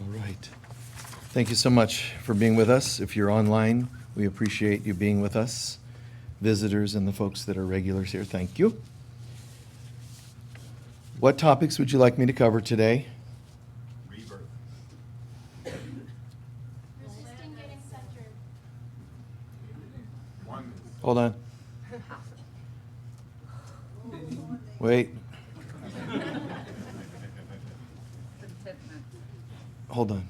All right. Thank you so much for being with us. If you're online, we appreciate you being with us. Visitors and the folks that are regulars here, thank you. What topics would you like me to cover today? Rebirth. Resisting getting centered. Oneness. Hold on. Wait. Hold on.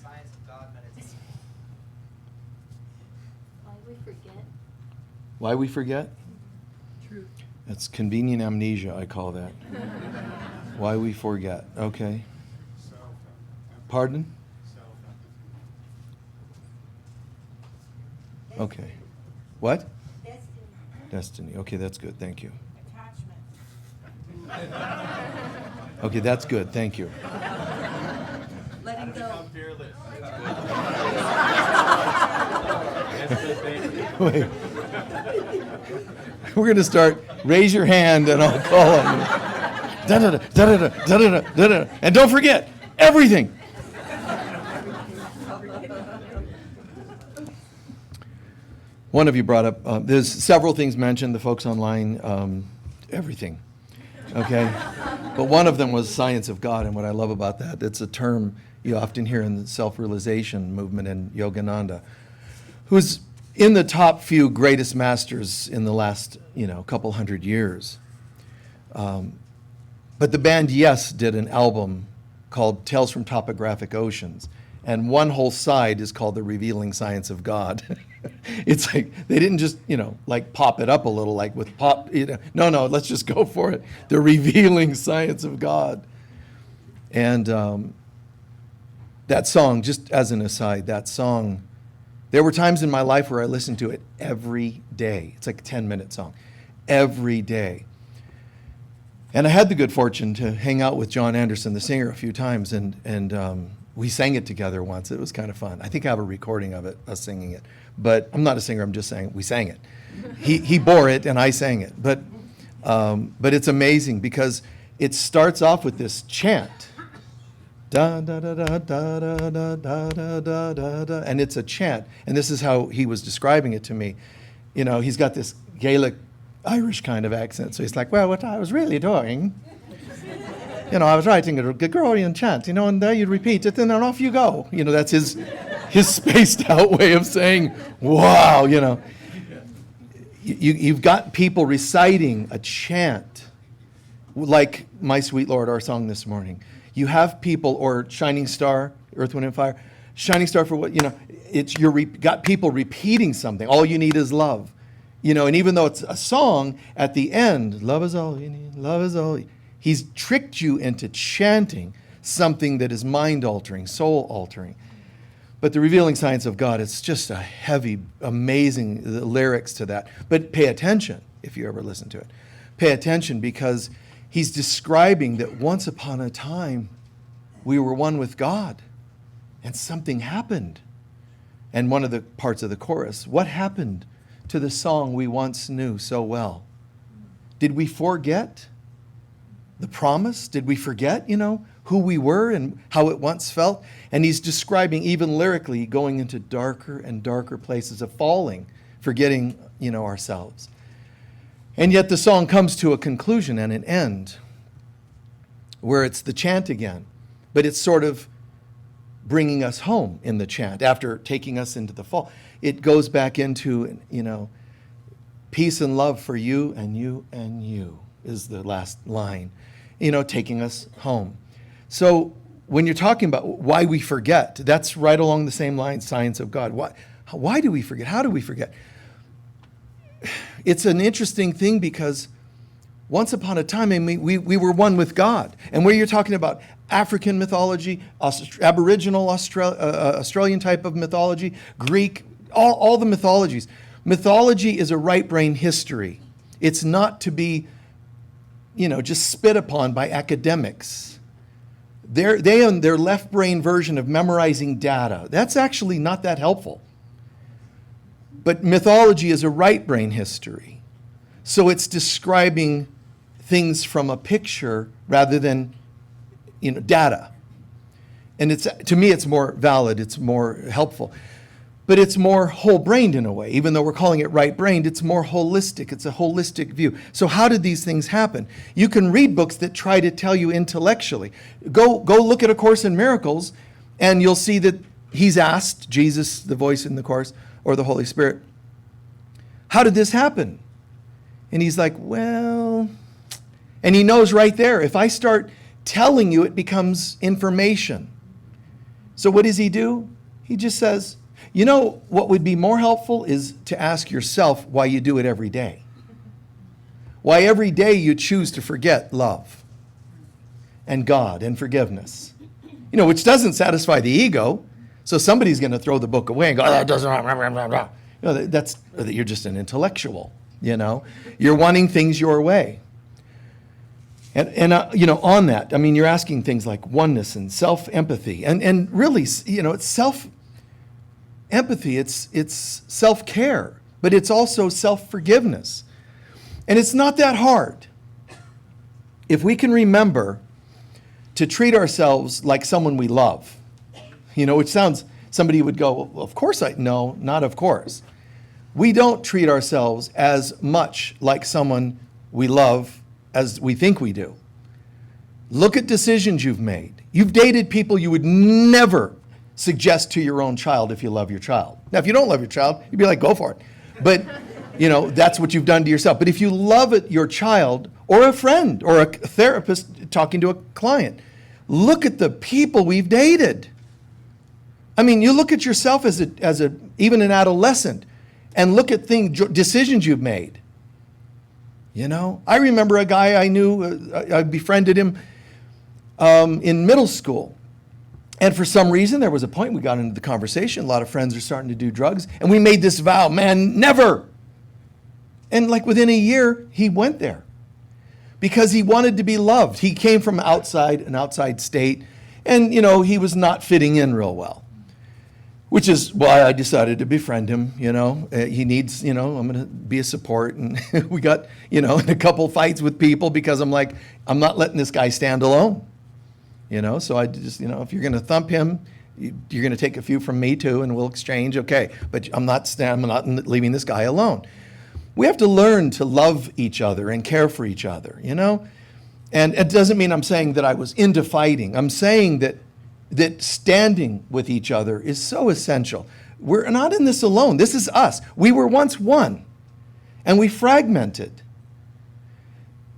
Science of God meditation. Why we forget. Why we forget? Truth. That's convenient amnesia, I call that. Why we forget. Okay. Pardon? Okay. What? Destiny. Okay, that's good. Thank you. Okay, that's good. Thank you. Letting go. Wait. We're going to start. Raise your hand and I'll call on you. Da-da-da, da-da-da, da-da-da, da-da-da. And don't forget, everything. One of you brought up, there's several things mentioned, the folks online, everything. Okay? But one of them was science of God, and what I love about that, it's a term you often hear in the self-realization movement in Yogananda, who's in the top few greatest masters in the last, couple hundred years. But the band Yes did an album called Tales from Topographic Oceans, and one whole side is called The Revealing Science of God. It's like, they didn't just, like pop it up a little, like with pop, no, let's just go for it. The Revealing Science of God. And that song, just as an aside, that song, there were times in my life where I listened to it every day. It's like a 10-minute song, every day. And I had the good fortune to hang out with John Anderson, the singer, a few times, and we sang it together once. It was kind of fun. I think I have a recording of it, us singing it. But I'm not a singer, I'm just saying we sang it. He bore it and I sang it. But it's amazing because it starts off with this chant. Da da da da da da da da da da da da, and it's a chant. And this is how he was describing it to me. He's got this Gaelic Irish kind of accent. So he's like, well, what I was really doing, I was writing a Gregorian chant, and there you repeat it, and then off you go. That's his spaced out way of saying, wow, You've got people reciting a chant, like My Sweet Lord, our song this morning. You have people, or Shining Star, Earth, Wind, and Fire. Shining Star for what, got people repeating something. All you need is love. And even though it's a song, at the end, love is all you need, love is all. He's tricked you into chanting something that is mind-altering, soul-altering. But the Revealing Science of God, it's just a heavy, amazing lyrics to that. But pay attention, if you ever listen to it. Pay attention, because he's describing that once upon a time, we were one with God, and something happened. And one of the parts of the chorus, what happened to the song we once knew so well? Did we forget the promise? Did we forget, who we were and how it once felt? And he's describing, even lyrically, going into darker and darker places of falling, forgetting, ourselves. And yet the song comes to a conclusion and an end where it's the chant again, but it's sort of bringing us home in the chant after taking us into the fall. It goes back into, peace and love for you and you and you is the last line, taking us home. So when you're talking about why we forget, that's right along the same line, science of God. Why do we forget? How do we forget? It's an interesting thing because once upon a time, we were one with God. And where you're talking about African mythology, Aboriginal Australian type of mythology, Greek, all the mythologies. Mythology is a right brain history. It's not to be, just spit upon by academics. They own their left brain version of memorizing data. That's actually not that helpful. But mythology is a right brain history. So it's describing things from a picture rather than, data. And to me, it's more valid, it's more helpful. But it's more whole-brained in a way. Even though we're calling it right-brained, it's more holistic. It's a holistic view. So how did these things happen? You can read books that try to tell you intellectually. Go look at A Course in Miracles, and you'll see that he's asked, Jesus, the voice in the Course, or the Holy Spirit, how did this happen? And he's like, well, and he knows right there, if I start telling you, it becomes information. So what does he do? He just says, you know, what would be more helpful is to ask yourself why you do it every day. Why every day you choose to forget love and God and forgiveness. You know, which doesn't satisfy the ego. So somebody's going to throw the book away and go, oh, that doesn't, blah, blah, blah, blah. You know, you're just an intellectual, you know. You're wanting things your way. And you know, on that, I mean, you're asking things like oneness and self-empathy. And really, you know, it's self-empathy, it's self-care, but it's also self-forgiveness. And it's not that hard. If we can remember to treat ourselves like someone we love, you know, which sounds, somebody would go, well, of course no, not of course. We don't treat ourselves as much like someone we love as we think we do. Look at decisions you've made. You've dated people you would never suggest to your own child if you love your child. Now, if you don't love your child, you'd be like, go for it. But, you know, that's what you've done to yourself. But if you love it, your child, or a friend, or a therapist talking to a client, look at the people we've dated. I mean, you look at yourself as even an adolescent, and look at decisions you've made. You know, I remember a guy I knew, I befriended him in middle school. And for some reason, there was a point we got into the conversation. A lot of friends are starting to do drugs. And we made this vow, man, never. And like within a year, he went there because he wanted to be loved. He came from an outside state. And, you know, he was not fitting in real well. Which is why I decided to befriend him, you know. He needs, you know, I'm going to be a support. And we got, you know, in a couple fights with people because I'm like, I'm not letting this guy stand alone. You know, so I just, you know, if you're going to thump him, you're going to take a few from me too, and we'll exchange, okay. But I'm not leaving this guy alone. We have to learn to love each other and care for each other, you know. And it doesn't mean I'm saying that I was into fighting. I'm saying that standing with each other is so essential. We're not in this alone. This is us. We were once one, and we fragmented.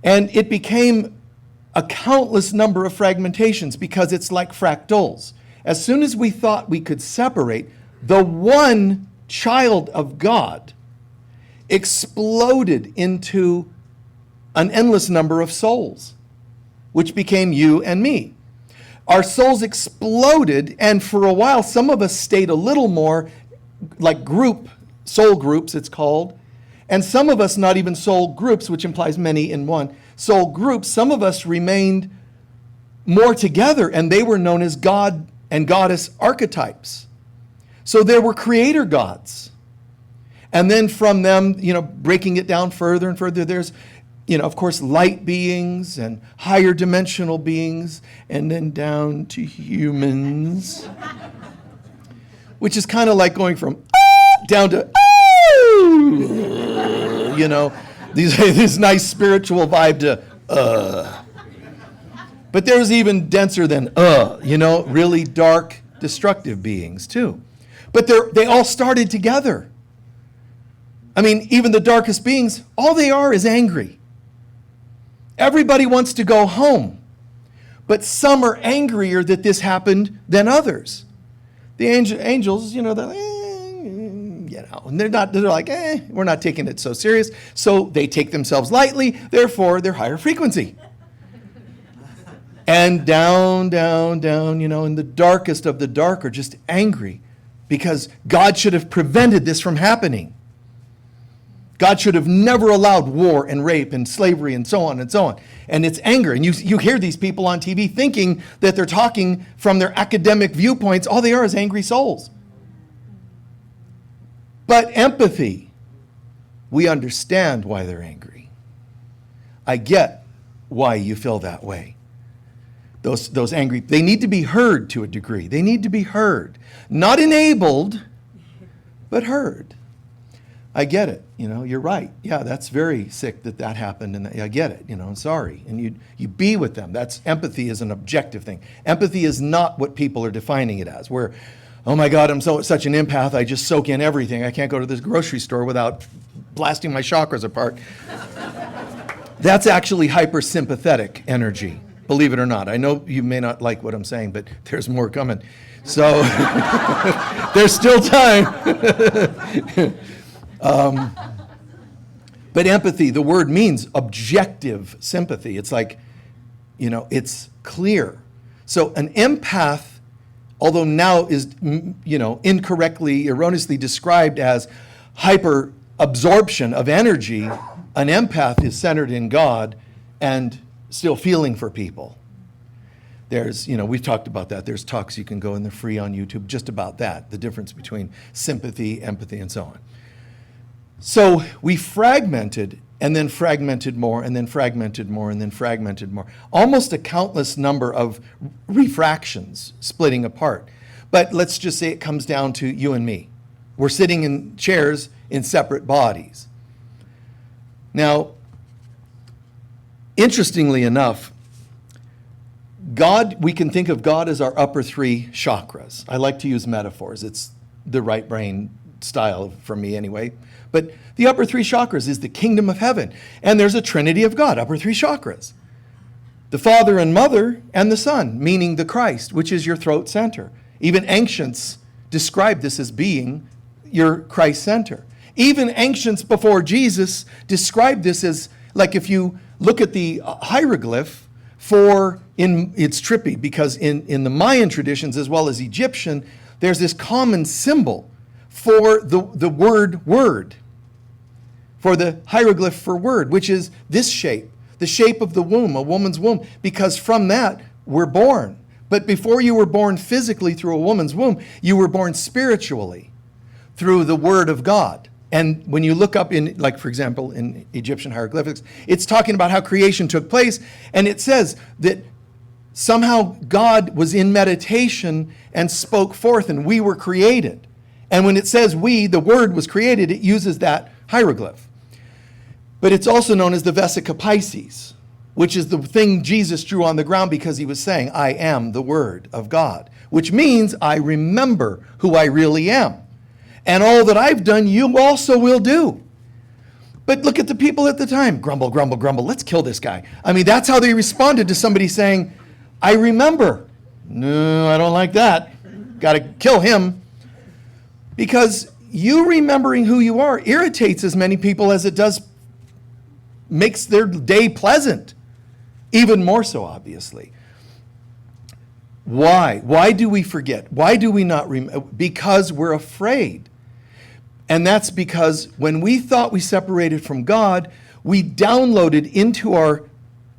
And it became a countless number of fragmentations because it's like fractals. As soon as we thought we could separate, the one child of God exploded into an endless number of souls, which became you and me. Our souls exploded, and for a while, some of us stayed a little more like soul groups, it's called. And some of us, not even soul groups, which implies many in one. Soul groups, some of us remained more together, and they were known as God and Goddess archetypes. So there were creator gods. And then from them, you know, breaking it down further and further, there's, you know, of course, light beings and higher dimensional beings, and then down to humans, which is kind of like going from down to, you know, this nice spiritual vibe to, But there's even denser than, you know, really dark, destructive beings too. But they all started together. I mean, even the darkest beings, all they are is angry. Everybody wants to go home, but some are angrier that this happened than others. The angels, you know, they're like, you know, and they're like, we're not taking it so serious. So they take themselves lightly, therefore they're higher frequency. And down, down, down, you know, and the darkest of the dark are just angry because God should have prevented this from happening. God should have never allowed war and rape and slavery and so on and so on. And it's anger. And you hear these people on TV thinking that they're talking from their academic viewpoints. All they are is angry souls. But empathy, we understand why they're angry. I get why you feel that way. those angry, they need to be heard to a degree. They need to be heard. Not enabled, but heard. I get it. You're right. Yeah, that's very sick that happened, and I get it. I'm sorry. And you be with them. That's empathy is an objective thing. Empathy is not what people are defining it as. Where, oh my God, I'm such an empath. I just soak in everything. I can't go to this grocery store without blasting my chakras apart. That's actually hypersympathetic energy, believe it or not. I know you may not like what I'm saying, but there's more coming. So there's still time. But empathy, the word means objective sympathy. It's like, it's clear. So an empath, although now is, incorrectly, erroneously described as hyper absorption of energy, an empath is centered in God and still feeling for people. There's, we've talked about that. There's talks you can go in the free on YouTube just about that, the difference between sympathy, empathy, and so on. So we fragmented and then fragmented more and then fragmented more and then fragmented more. Almost a countless number of refractions splitting apart. But let's just say it comes down to you and me. We're sitting in chairs in separate bodies. Now, interestingly enough, God, we can think of God as our upper three chakras. I like to use metaphors. It's the right brain style for me anyway. But the upper three chakras is the kingdom of heaven. And there's a trinity of God, upper three chakras. The Father and Mother and the Son, meaning the Christ, which is your throat center. Even ancients describe this as being your Christ center. Even ancients before Jesus described this as, like if you look at the hieroglyph it's trippy because in the Mayan traditions as well as Egyptian, there's this common symbol for the word, for the hieroglyph for word, which is this shape, the shape of the womb, a woman's womb, because from that we're born. But before you were born physically through a woman's womb, you were born spiritually through the word of God. And when you look up in, like for example, in Egyptian hieroglyphics, it's talking about how creation took place. And it says that somehow God was in meditation and spoke forth and we were created. And when it says we, the word was created, it uses that hieroglyph. But it's also known as the Vesica Pisces, which is the thing Jesus drew on the ground because he was saying, I am the word of God, which means I remember who I really am. And all that I've done, you also will do. But look at the people at the time. Grumble, grumble, grumble. Let's kill this guy. I mean, that's how they responded to somebody saying, I remember. No, I don't like that. Got to kill him. Because you remembering who you are irritates as many people as it does makes their day pleasant. Even more so, obviously. Why? Why do we forget? Why do we not remember? Because we're afraid. And that's because when we thought we separated from God, we downloaded into our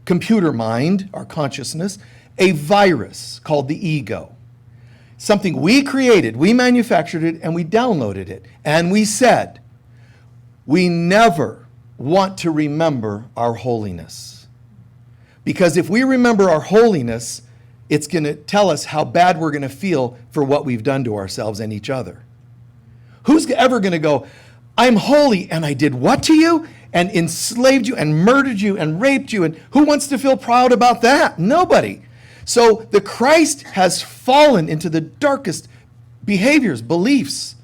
computer mind, our consciousness, a virus called the ego. Something we created, we manufactured it, and we downloaded it. And we said, we never want to remember our holiness. Because if we remember our holiness, it's going to tell us how bad we're going to feel for what we've done to ourselves and each other. Who's ever going to go, I'm holy and I did what to you? And enslaved you and murdered you and raped you. And who wants to feel proud about that? Nobody. So the Christ has fallen into the darkest behaviors, beliefs,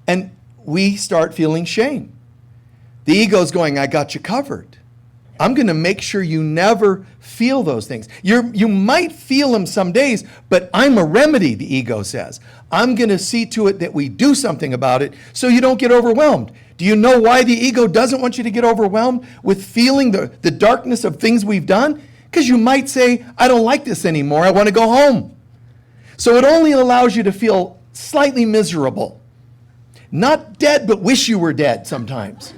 and we start feeling shame. The ego's going, I got you covered. I'm going to make sure you never feel those things. You might feel them some days, but I'm a remedy, the ego says. I'm going to see to it that we do something about it so you don't get overwhelmed. Do you know why the ego doesn't want you to get overwhelmed with feeling the darkness of things we've done? Because you might say, I don't like this anymore. I want to go home. So it only allows you to feel slightly miserable. Not dead, but wish you were dead sometimes.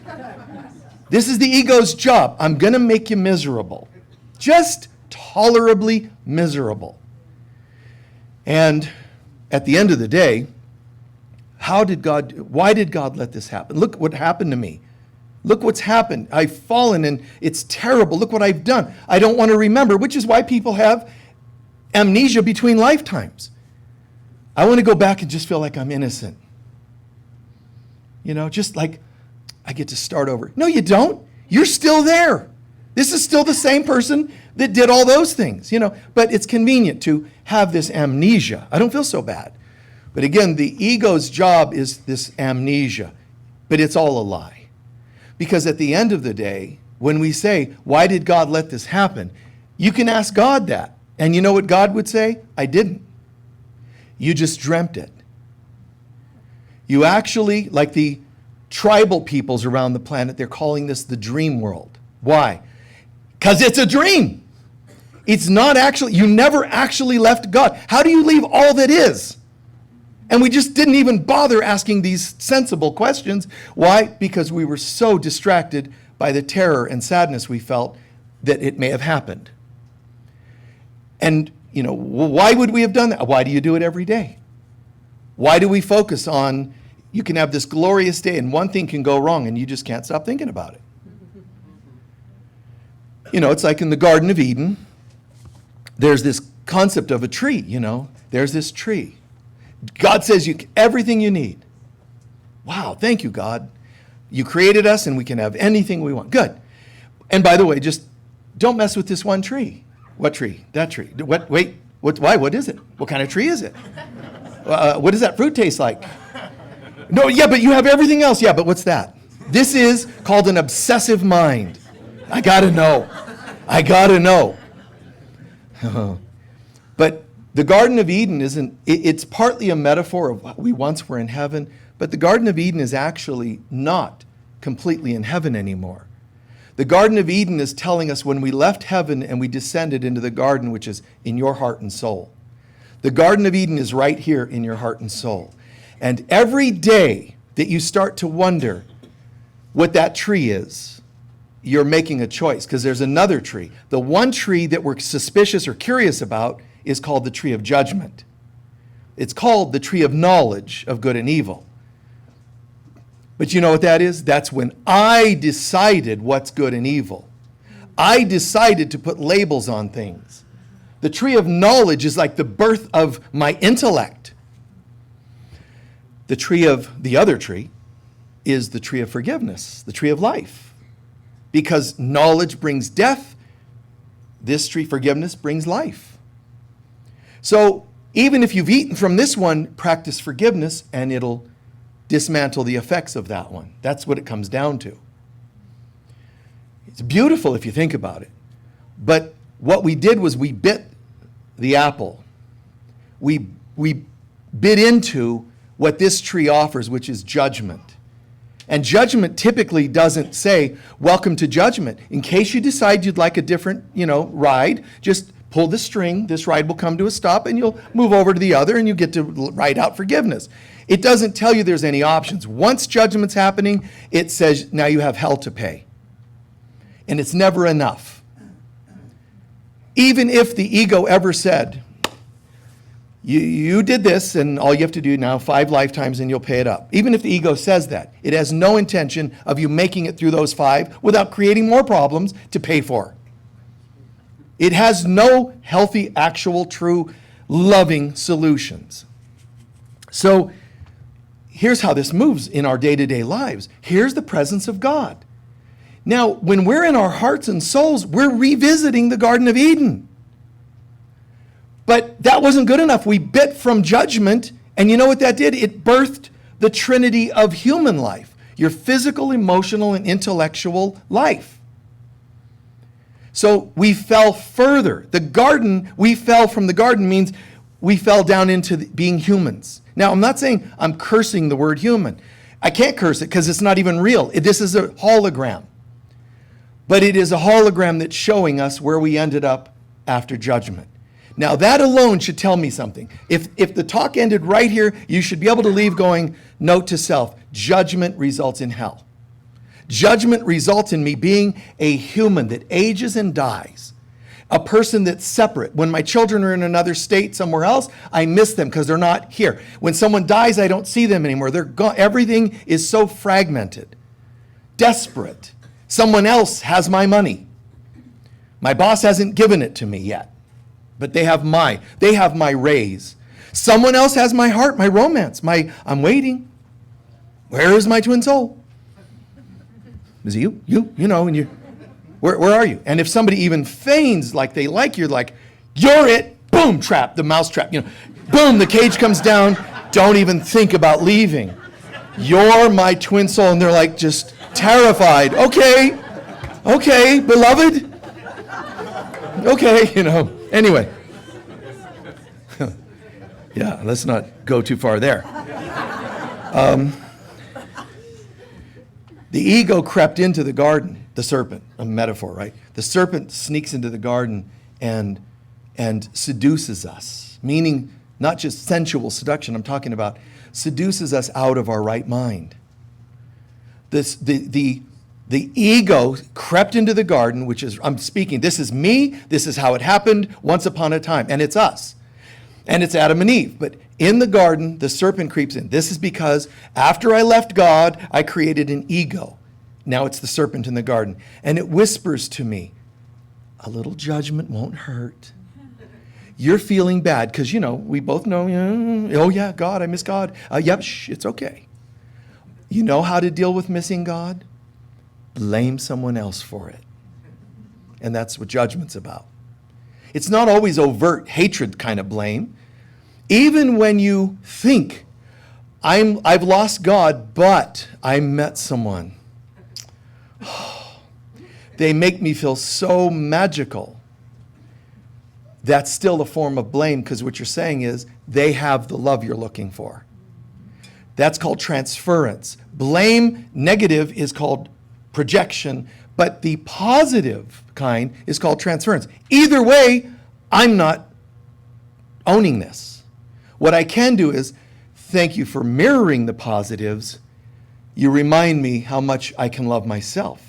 This is the ego's job. I'm going to make you miserable. Just tolerably miserable. And at the end of the day, why did God let this happen? Look what happened to me. Look what's happened. I've fallen and it's terrible. Look what I've done. I don't want to remember, which is why people have amnesia between lifetimes. I want to go back and just feel like I'm innocent. You know, just like I get to start over. No, you don't. You're still there. This is still the same person that did all those things, you know. But it's convenient to have this amnesia. I don't feel so bad. But again, the ego's job is this amnesia. But it's all a lie. Because at the end of the day, when we say, why did God let this happen? You can ask God that. And you know what God would say? I didn't. You just dreamt it. You actually, like the tribal peoples around the planet, they're calling this the dream world. Why? Because it's a dream. It's not actually, you never actually left God. How do you leave all that is? And we just didn't even bother asking these sensible questions. Why? Because we were so distracted by the terror and sadness we felt that it may have happened. And, you know, why would we have done that? Why do you do it every day? Why do we focus on, you can have this glorious day and one thing can go wrong and you just can't stop thinking about it? You know, it's like in the Garden of Eden, there's this concept of a tree, you know. There's this tree. God says everything you need. Wow, thank you, God. You created us and we can have anything we want. Good. And by the way, just don't mess with this one tree. What tree? That tree. What? Wait. Why? What is it? What kind of tree is it? What does that fruit taste like? No, yeah, but you have everything else. Yeah, but what's that? This is called an obsessive mind. I gotta know. I gotta know. But the Garden of Eden it's partly a metaphor of what we once were in heaven, but the Garden of Eden is actually not completely in heaven anymore. The Garden of Eden is telling us when we left heaven and we descended into the garden, which is in your heart and soul. The Garden of Eden is right here in your heart and soul. And every day that you start to wonder what that tree is, you're making a choice, because there's another tree. The one tree that we're suspicious or curious about is called the tree of judgment. It's called the tree of knowledge of good and evil. But you know what that is? That's when I decided what's good and evil. I decided to put labels on things. The tree of knowledge is like the birth of my intellect. The other tree is the tree of forgiveness, the tree of life. Because knowledge brings death, this tree, forgiveness, brings life. So even if you've eaten from this one, practice forgiveness and it'll dismantle the effects of that one. That's what it comes down to. It's beautiful if you think about it. But what we did was we bit the apple. We bit into what this tree offers, which is judgment. And judgment typically doesn't say, welcome to judgment. In case you decide you'd like a different, ride, just pull the string, this ride will come to a stop, and you'll move over to the other, and you get to ride out forgiveness. It doesn't tell you there's any options. Once judgment's happening, it says now you have hell to pay. And it's never enough. Even if the ego ever said, you did this, and all you have to do now 5 lifetimes and you'll pay it up. Even if the ego says that, it has no intention of you making it through those 5 without creating more problems to pay for. It has no healthy, actual, true, loving solutions. So here's how this moves in our day-to-day lives. Here's the presence of God. Now, when we're in our hearts and souls, we're revisiting the Garden of Eden. But that wasn't good enough. We bit from judgment, and you know what that did? It birthed the trinity of human life, your physical, emotional, and intellectual life. So we fell further. We fell from the garden means we fell down into being humans. Now, I'm not saying I'm cursing the word human. I can't curse it because it's not even real. This is a hologram. But it is a hologram that's showing us where we ended up after judgment. Now, that alone should tell me something. If the talk ended right here, you should be able to leave going, note to self, judgment results in hell. Judgment results in me being a human that ages and dies. A person that's separate. When my children are in another state somewhere else, I miss them because they're not here. When someone dies, I don't see them anymore. They're gone. Everything is so fragmented. Desperate. Someone else has my money. My boss hasn't given it to me yet. but they have my rays. Someone else has my heart, my romance, I'm waiting. Where is my twin soul? Is it you? You know, and where are you? And if somebody even feigns like they like you, like, you're it, boom, trap, the mouse trap, boom, the cage comes down, don't even think about leaving. You're my twin soul, and they're like just terrified. Okay, beloved. Okay, anyway. Yeah, let's not go too far there. The ego crept into the garden, the serpent, a metaphor, right? The serpent sneaks into the garden and seduces us, meaning not just sensual seduction, I'm talking about seduces us out of our right mind. The ego crept into the garden, which is, I'm speaking, this is me, this is how it happened once upon a time, and it's us. And it's Adam and Eve. But in the garden, the serpent creeps in. This is because after I left God, I created an ego. Now it's the serpent in the garden. And it whispers to me, a little judgment won't hurt. You're feeling bad because, we both know, oh yeah, God, I miss God. Yep, it's okay. You know how to deal with missing God? Blame someone else for it. And that's what judgment's about. It's not always overt hatred kind of blame. Even when you think, I've lost God, but I met someone. They make me feel so magical. That's still a form of blame because what you're saying is they have the love you're looking for. That's called transference. Blame, negative, is called projection, but the positive kind is called transference. Either way, I'm not owning this. What I can do is, thank you for mirroring the positives. You remind me how much I can love myself.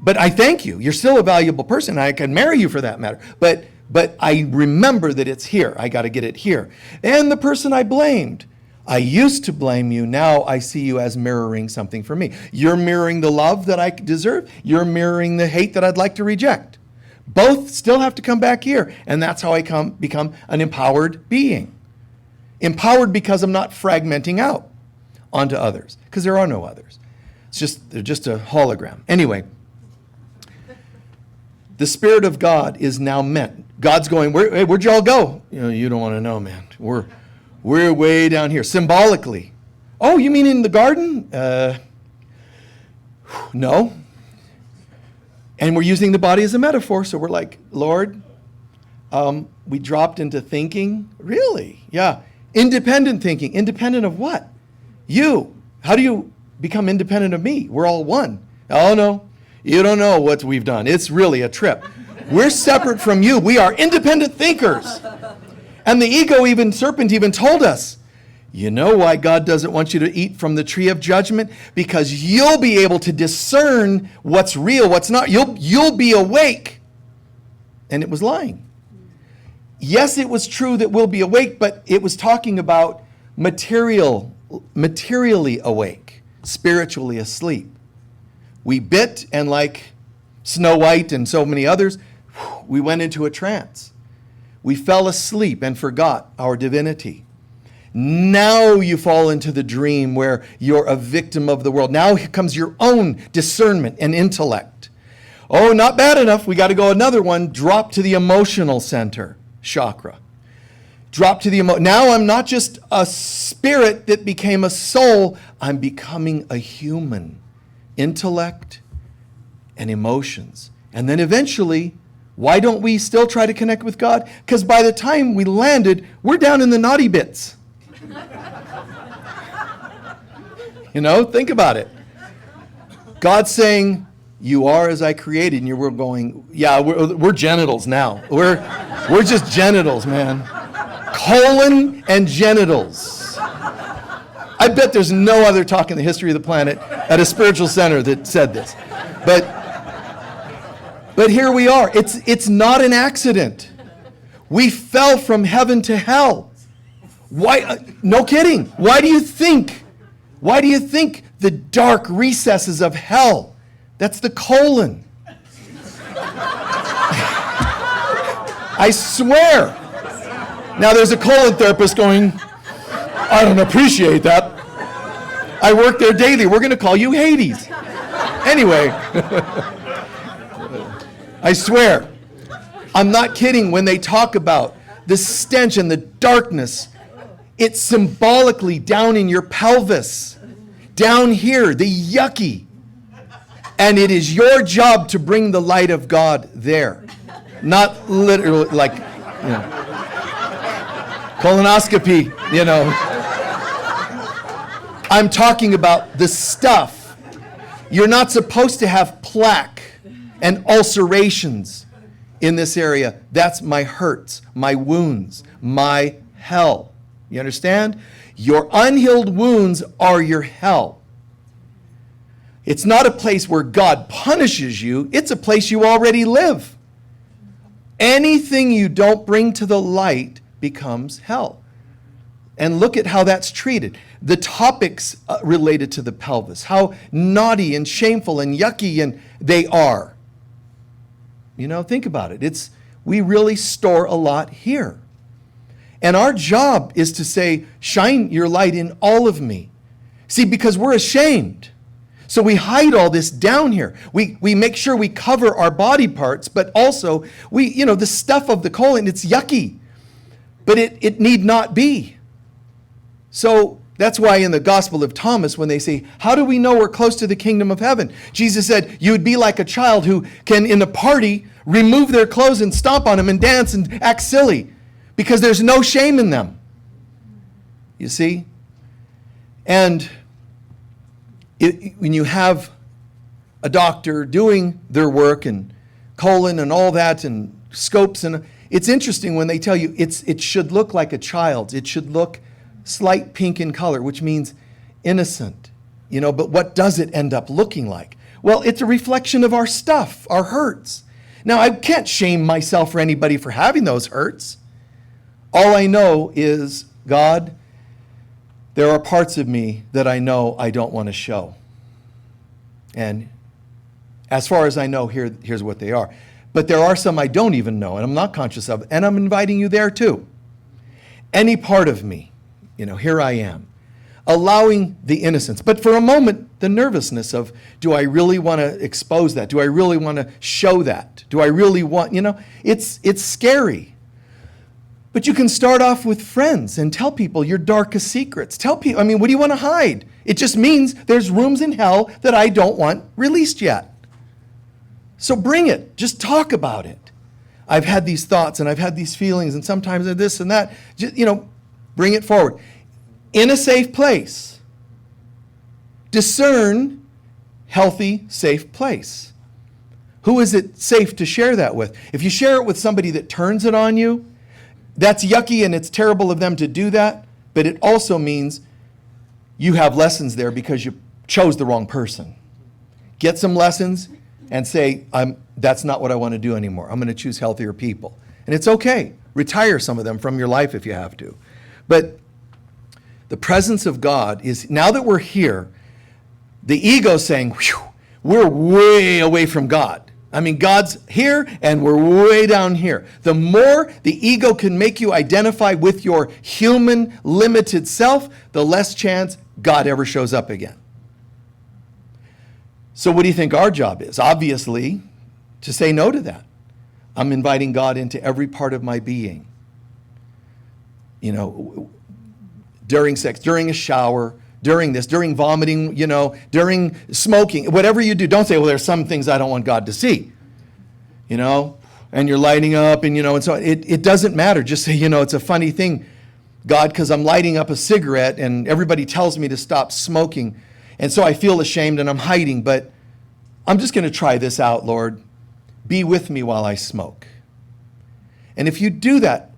But I thank you. You're still a valuable person. I can marry you for that matter. But I remember that it's here. I got to get it here. And the person I blamed, I used to blame you. Now I see you as mirroring something for me. You're mirroring the love that I deserve. You're mirroring the hate that I'd like to reject. Both still have to come back here. And that's how I become an empowered being. Empowered because I'm not fragmenting out onto others. Because there are no others. They're just a hologram. Anyway, the Spirit of God is now meant. God's going, where'd y'all go? You don't want to know, man. We're way down here, symbolically. Oh, you mean in the garden? No. And we're using the body as a metaphor, so we're like, Lord, we dropped into thinking. Really? Yeah. Independent thinking. Independent of what? You. How do you become independent of me? We're all one. Oh, no. You don't know what we've done. It's really a trip. We're separate from you. We are independent thinkers. And the serpent even told us, you know why God doesn't want you to eat from the tree of judgment? Because you'll be able to discern what's real, what's not. You'll be awake. And it was lying. Yes, it was true that we'll be awake, but it was talking about materially awake, spiritually asleep. We bit, and like Snow White and so many others, we went into a trance. We fell asleep and forgot our divinity. Now you fall into the dream where you're a victim of the world. Now here comes your own discernment and intellect. Oh, not bad enough. We got to go another one. Drop to the emotional center, chakra. Drop to the Now I'm not just a spirit that became a soul. I'm becoming a human. Intellect and emotions. And then eventually, why don't we still try to connect with God? Because by the time we landed, we're down in the naughty bits. Think about it. God's saying, you are as I created, and we're going, yeah, we're genitals now. We're just genitals, man. Colon and genitals. I bet there's no other talk in the history of the planet at a spiritual center that said this. But here we are. It's not an accident. We fell from heaven to hell. Why? No kidding. Why do you think the dark recesses of hell? That's the colon. I swear. Now there's a colon therapist going, I don't appreciate that. I work there daily. We're going to call you Hades. Anyway, I swear, I'm not kidding when they talk about the stench and the darkness. It's symbolically down in your pelvis, down here, the yucky. And it is your job to bring the light of God there. Not literally like, colonoscopy, I'm talking about the stuff. You're not supposed to have plaque and ulcerations in this area. That's my hurts, my wounds, my hell. You understand? Your unhealed wounds are your hell. It's not a place where God punishes you. It's a place you already live. Anything you don't bring to the light becomes hell. And look at how that's treated. The topics related to the pelvis, how naughty and shameful and yucky and they are. Think about it. We really store a lot here. And our job is to say, shine your light in all of me. See, because we're ashamed. So we hide all this down here. We make sure we cover our body parts, but also the stuff of the colon, it's yucky. But it need not be. So that's why in the Gospel of Thomas, when they say, how do we know we're close to the kingdom of heaven? Jesus said, you would be like a child who can, in a party, remove their clothes and stomp on them and dance and act silly because there's no shame in them. You see? And when you have a doctor doing their work and colon and all that and scopes, and it's interesting when they tell you it should look like a child's. It should look slight pink in color, which means innocent. But what does it end up looking like? Well, it's a reflection of our stuff, our hurts. Now, I can't shame myself or anybody for having those hurts. All I know is, God, there are parts of me that I know I don't want to show. And as far as I know, here's what they are. But there are some I don't even know, and I'm not conscious of, and I'm inviting you there too. Any part of me, here I am, allowing the innocence. But for a moment, the nervousness of, do I really want to expose that? Do I really want to show that? Do I really want, it's scary. But you can start off with friends and tell people your darkest secrets. Tell people, what do you want to hide? It just means there's rooms in hell that I don't want released yet. So bring it. Just talk about it. I've had these thoughts and I've had these feelings and sometimes this and that. Just, bring it forward. In a safe place. Discern healthy, safe place. Who is it safe to share that with? If you share it with somebody that turns it on you, that's yucky and it's terrible of them to do that, but it also means you have lessons there because you chose the wrong person. Get some lessons and say, that's not what I want to do anymore. I'm going to choose healthier people. And it's okay. Retire some of them from your life if you have to. But the presence of God is, now that we're here, the ego's saying, whew, we're way away from God. God's here and we're way down here. The more the ego can make you identify with your human, limited self, the less chance God ever shows up again. So what do you think our job is? Obviously, to say no to that. I'm inviting God into every part of my being. During sex, during a shower, during this, during vomiting, during smoking, whatever you do, don't say, well, there's some things I don't want God to see, and you're lighting up and so it doesn't matter. Just say, it's a funny thing, God, because I'm lighting up a cigarette and everybody tells me to stop smoking. And so I feel ashamed and I'm hiding, but I'm just going to try this out, Lord. Be with me while I smoke. And if you do that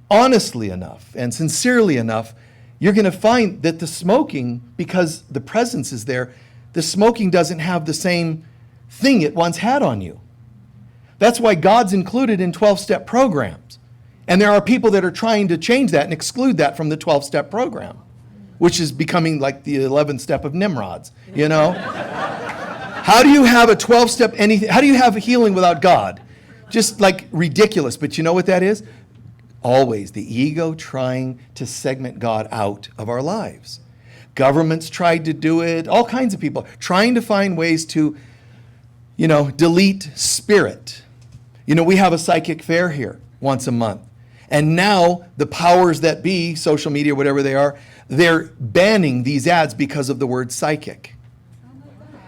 honestly enough and sincerely enough, you're going to find that the smoking, because the presence is there, the smoking doesn't have the same thing it once had on you. That's why God's included in 12-step programs. And there are people that are trying to change that and exclude that from the 12-step program, which is becoming like the 11th step of Nimrods, How do you have a 12-step anything? How do you have healing without God? Just like ridiculous. But you know what that is? Always the ego trying to segment God out of our lives. Governments tried to do it, all kinds of people trying to find ways to, delete spirit. We have a psychic fair here once a month. And now the powers that be, social media, whatever they are, they're banning these ads because of the word psychic.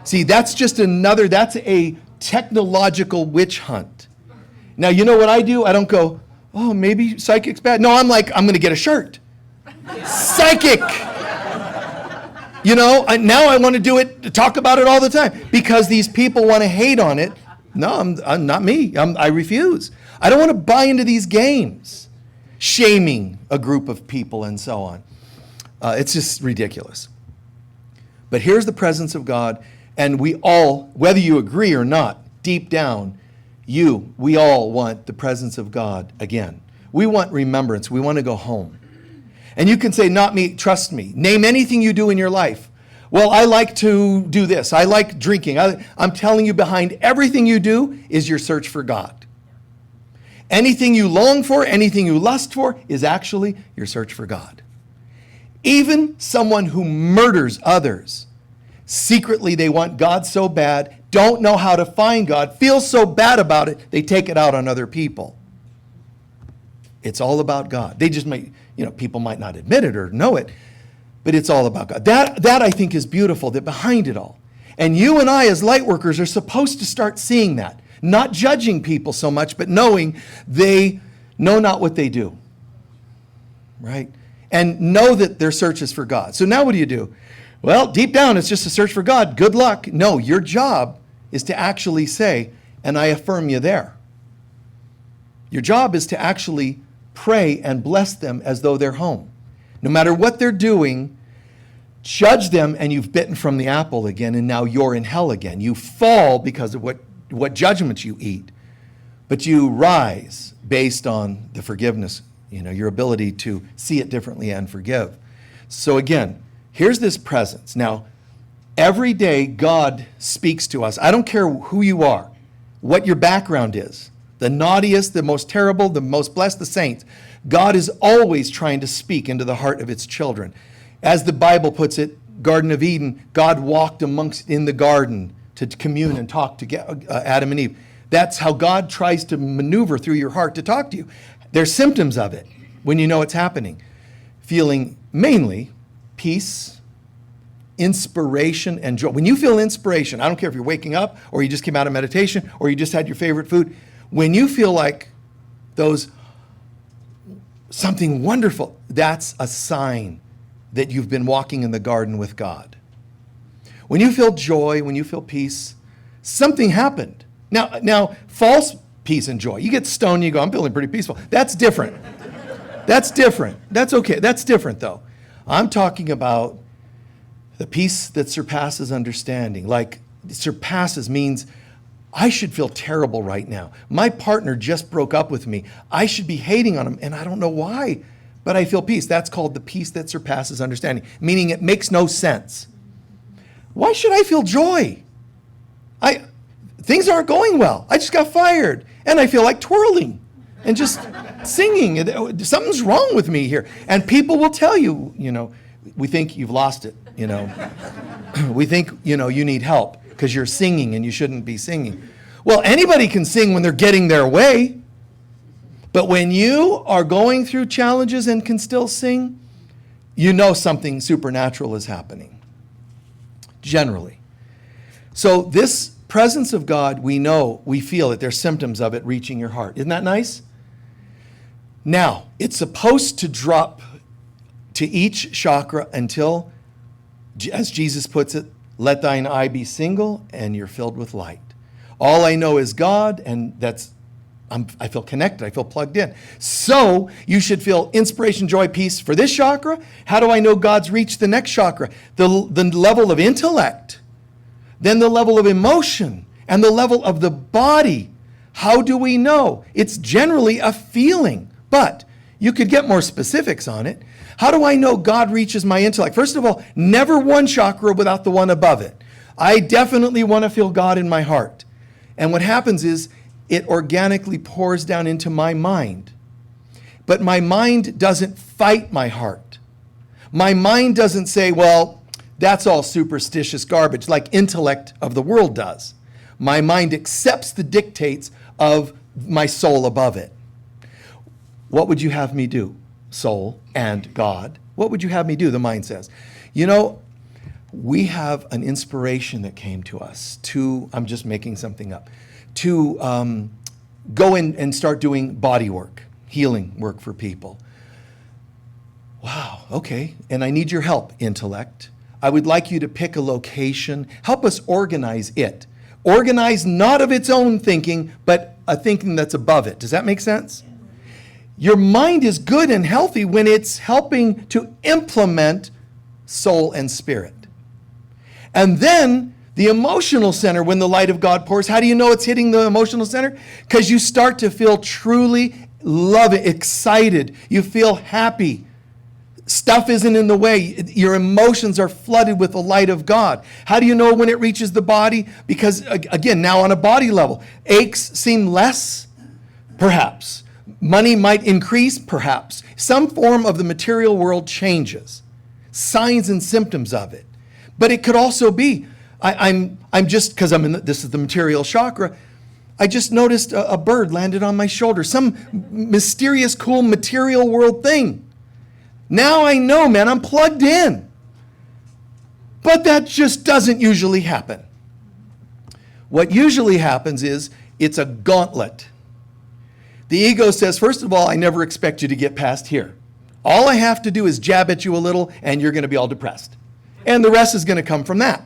See, that's a technological witch hunt. Now, you know what I do? I don't go, oh, maybe psychic's bad. No, I'm going to get a shirt. Psychic! Now I want to do it, talk about it all the time because these people want to hate on it. No, I'm not me. I refuse. I don't want to buy into these games, shaming a group of people and so on. It's just ridiculous. But here's the presence of God, and we all, whether you agree or not, deep down, we all want the presence of God again. We want remembrance. We want to go home. And you can say, not me, trust me. Name anything you do in your life. Well, I like to do this. I like drinking. I'm telling you, behind everything you do is your search for God. Anything you long for, anything you lust for is actually your search for God. Even someone who murders others, secretly they want God so bad, don't know how to find God, feel so bad about it, they take it out on other people. It's all about God. They just might, people might not admit it or know it, but it's all about God. That I think is beautiful, that behind it all. And you and I as light workers are supposed to start seeing that. Not judging people so much, but knowing they know not what they do. Right? And know that their search is for God. So now what do? Well, deep down, it's just a search for God. Good luck. No, your job is to actually say, and I affirm you there. Your job is to actually pray and bless them as though they're home. No matter what they're doing, judge them and you've bitten from the apple again and now you're in hell again. You fall because of what judgments you eat, but you rise based on the forgiveness, your ability to see it differently and forgive. So again, here's this presence. Now, every day God speaks to us. I don't care who you are, what your background is. The naughtiest, the most terrible, the most blessed, the saints. God is always trying to speak into the heart of its children. As the Bible puts it, Garden of Eden, God walked in the garden to commune and talk to Adam and Eve. That's how God tries to maneuver through your heart to talk to you. There's symptoms of it when you know it's happening. Feeling mainly peace, inspiration, and joy. When you feel inspiration, I don't care if you're waking up or you just came out of meditation or you just had your favorite food. When you feel like something wonderful, that's a sign that you've been walking in the garden with God. When you feel joy, when you feel peace, something happened. Now, false peace and joy. You get stoned, you go, I'm feeling pretty peaceful. That's different. That's different. That's okay. That's different, though. I'm talking about the peace that surpasses understanding. Like, surpasses means I should feel terrible right now. My partner just broke up with me. I should be hating on him, and I don't know why, but I feel peace. That's called the peace that surpasses understanding, meaning it makes no sense. Why should I feel joy? Things aren't going well. I just got fired, and I feel like twirling and just singing. Something's wrong with me here. And people will tell you, we think you've lost it, We think, you need help because you're singing and you shouldn't be singing. Well, anybody can sing when they're getting their way. But when you are going through challenges and can still sing, something supernatural is happening. Generally. So this presence of God, we feel that there's symptoms of it reaching your heart. Isn't that nice? Now, it's supposed to drop to each chakra until, as Jesus puts it, let thine eye be single and you're filled with light. All I know is God, and I feel connected, I feel plugged in. So you should feel inspiration, joy, peace for this chakra. How do I know God's reached the next chakra? The level of intellect, then the level of emotion, and the level of the body. How do we know? It's generally a feeling, but you could get more specifics on it. How do I know God reaches my intellect? First of all, never one chakra without the one above it. I definitely want to feel God in my heart. And what happens is it organically pours down into my mind. but my mind doesn't fight my heart. My mind doesn't say, well, that's all superstitious garbage, like intellect of the world does. My mind accepts the dictates of my soul above it. What would you have me do, soul and God? What would you have me do, the mind says? You know, we have an inspiration that came to us to, I'm just making something up, to go in and start doing body work, healing work for people. Wow, okay, and I need your help, intellect. I would like you to pick a location. Help us organize it. Organize not of its own thinking, but a thinking that's above it. Does that make sense? Your mind is good and healthy when it's helping to implement soul and spirit. And then the emotional center, when the light of God pours, how do you know it's hitting the emotional center? Because you start to feel truly loving, excited. You feel happy. Stuff isn't in the way. Your emotions are flooded with the light of God. How do you know when it reaches the body? Because, again, now on a body level, aches seem less, perhaps. Money might increase, perhaps. Some form of the material world changes. Signs and symptoms of it. But it could also be, I'm just, because this is the material chakra, I just noticed a bird landed on my shoulder. Some mysterious, cool material world thing. Now I know, man, I'm plugged in. But that just doesn't usually happen. What usually happens is it's a gauntlet. The ego says, first of all, I never expect you to get past here. All I have to do is jab at you a little and you're going to be all depressed. And the rest is going to come from that.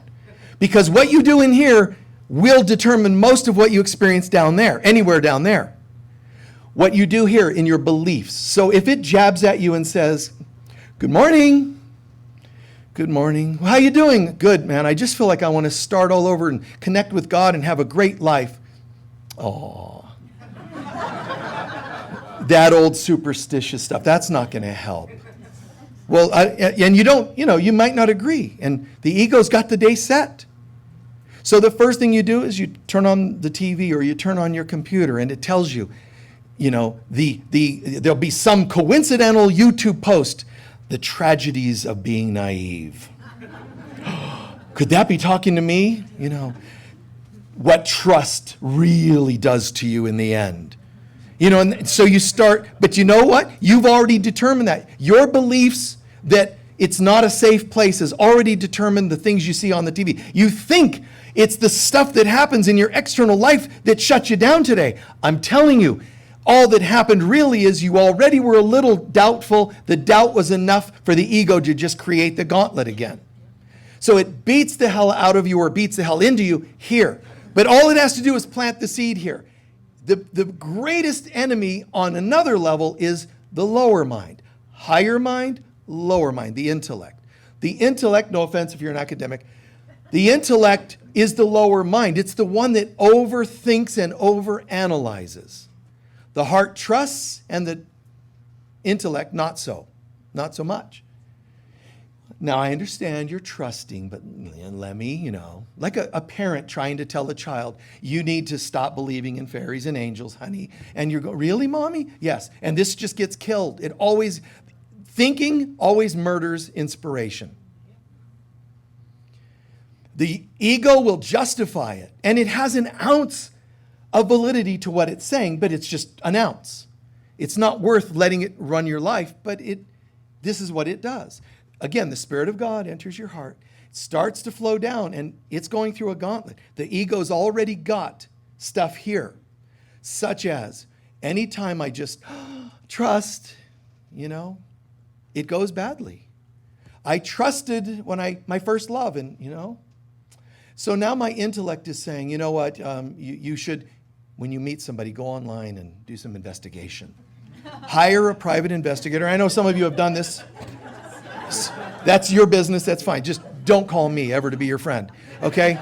Because what you do in here will determine most of what you experience down there, anywhere down there. What you do here in your beliefs. So if it jabs at you and says, good morning. Good morning. How you doing? Good, man. I just feel like I want to start all over and connect with God and have a great life. Oh, that old superstitious stuff. That's not going to help. Well, and you don't, you might not agree. And the ego's got the day set. So the first thing you do is you turn on the TV or you turn on your computer and it tells you, there'll be some coincidental YouTube post. The tragedies of being naive. Could that be talking to me? What trust really does to you in the end. And so you start, but you know what? You've already determined that. Your beliefs that it's not a safe place has already determined the things you see on the TV. You think it's the stuff that happens in your external life that shuts you down today. I'm telling you, all that happened really is you already were a little doubtful. The doubt was enough for the ego to just create the gauntlet again. So it beats the hell out of you or beats the hell into you here. But all it has to do is plant the seed here. The greatest enemy on another level is the lower mind. Higher mind, lower mind, the intellect. The intellect, no offense if you're an academic, the intellect is the lower mind. It's the one that overthinks and overanalyzes. The heart trusts and the intellect not so much. Now I understand you're trusting, but let me, like a parent trying to tell a child, you need to stop believing in fairies and angels, honey. And you're going, really, mommy? Yes. And this just gets killed. Thinking always murders inspiration. The ego will justify it, and it has an ounce of validity to what it's saying, but it's just an ounce. It's not worth letting it run your life, but this is what it does. Again, the Spirit of God enters your heart, starts to flow down, and it's going through a gauntlet. The ego's already got stuff here, such as anytime I just trust, it goes badly. I trusted when my first love, and so now my intellect is saying, you know what, you should, when you meet somebody, go online and do some investigation. Hire a private investigator. I know some of you have done this. That's your business. That's fine. Just don't call me ever to be your friend. Okay?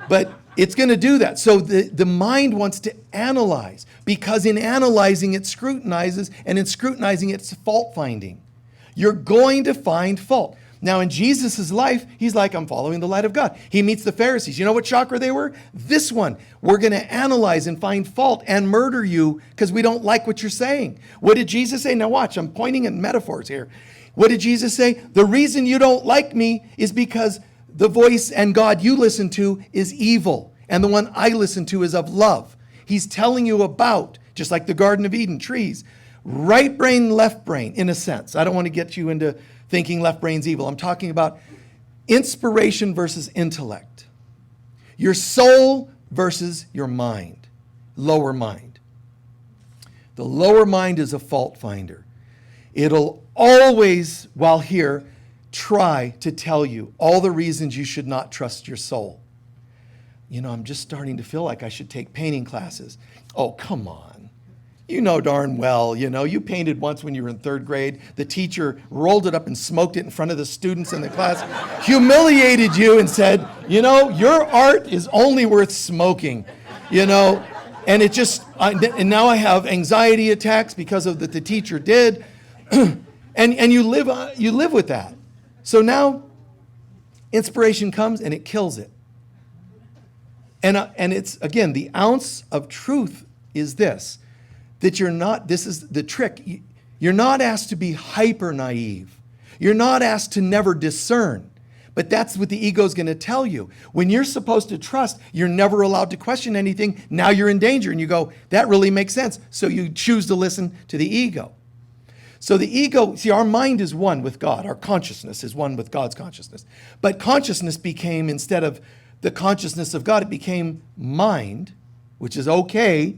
But it's going to do that. So the mind wants to analyze, because in analyzing it scrutinizes, and in scrutinizing it's fault finding. You're going to find fault. Now in Jesus' life, he's like, I'm following the light of God. He meets the Pharisees. You know what chakra they were? This one. We're going to analyze and find fault and murder you because we don't like what you're saying. What did Jesus say? Now watch, I'm pointing at metaphors here. What did Jesus say? The reason you don't like me is because the voice and God you listen to is evil, and the one I listen to is of love. He's telling you about, just like the Garden of Eden, trees, right brain, left brain, in a sense. I don't want to get you into thinking left brain's evil. I'm talking about inspiration versus intellect. Your soul versus your mind, lower mind. The lower mind is a fault finder. It'll always, while here, try to tell you all the reasons you should not trust your soul. You know, I'm just starting to feel like I should take painting classes. Oh, come on. You know darn well, you painted once when you were in 3rd grade. The teacher rolled it up and smoked it in front of the students in the class, humiliated you and said, your art is only worth smoking, and it just, and now I have anxiety attacks because of that the teacher did, and you live with that. So now inspiration comes and it kills it. And it's, again, the ounce of truth is this, that this is the trick. You're not asked to be hyper naive. You're not asked to never discern. But that's what the ego is going to tell you. When you're supposed to trust, you're never allowed to question anything. Now you're in danger. And you go, that really makes sense. So you choose to listen to the ego. So the ego, see, our mind is one with God. Our consciousness is one with God's consciousness. But consciousness became, instead of the consciousness of God, it became mind, which is okay.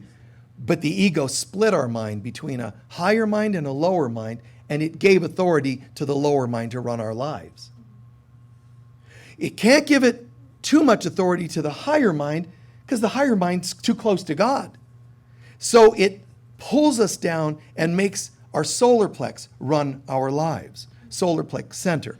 But the ego split our mind between a higher mind and a lower mind, and it gave authority to the lower mind to run our lives. It can't give it too much authority to the higher mind because the higher mind's too close to God. So it pulls us down and makes our solar plex run our lives. Solar plex center.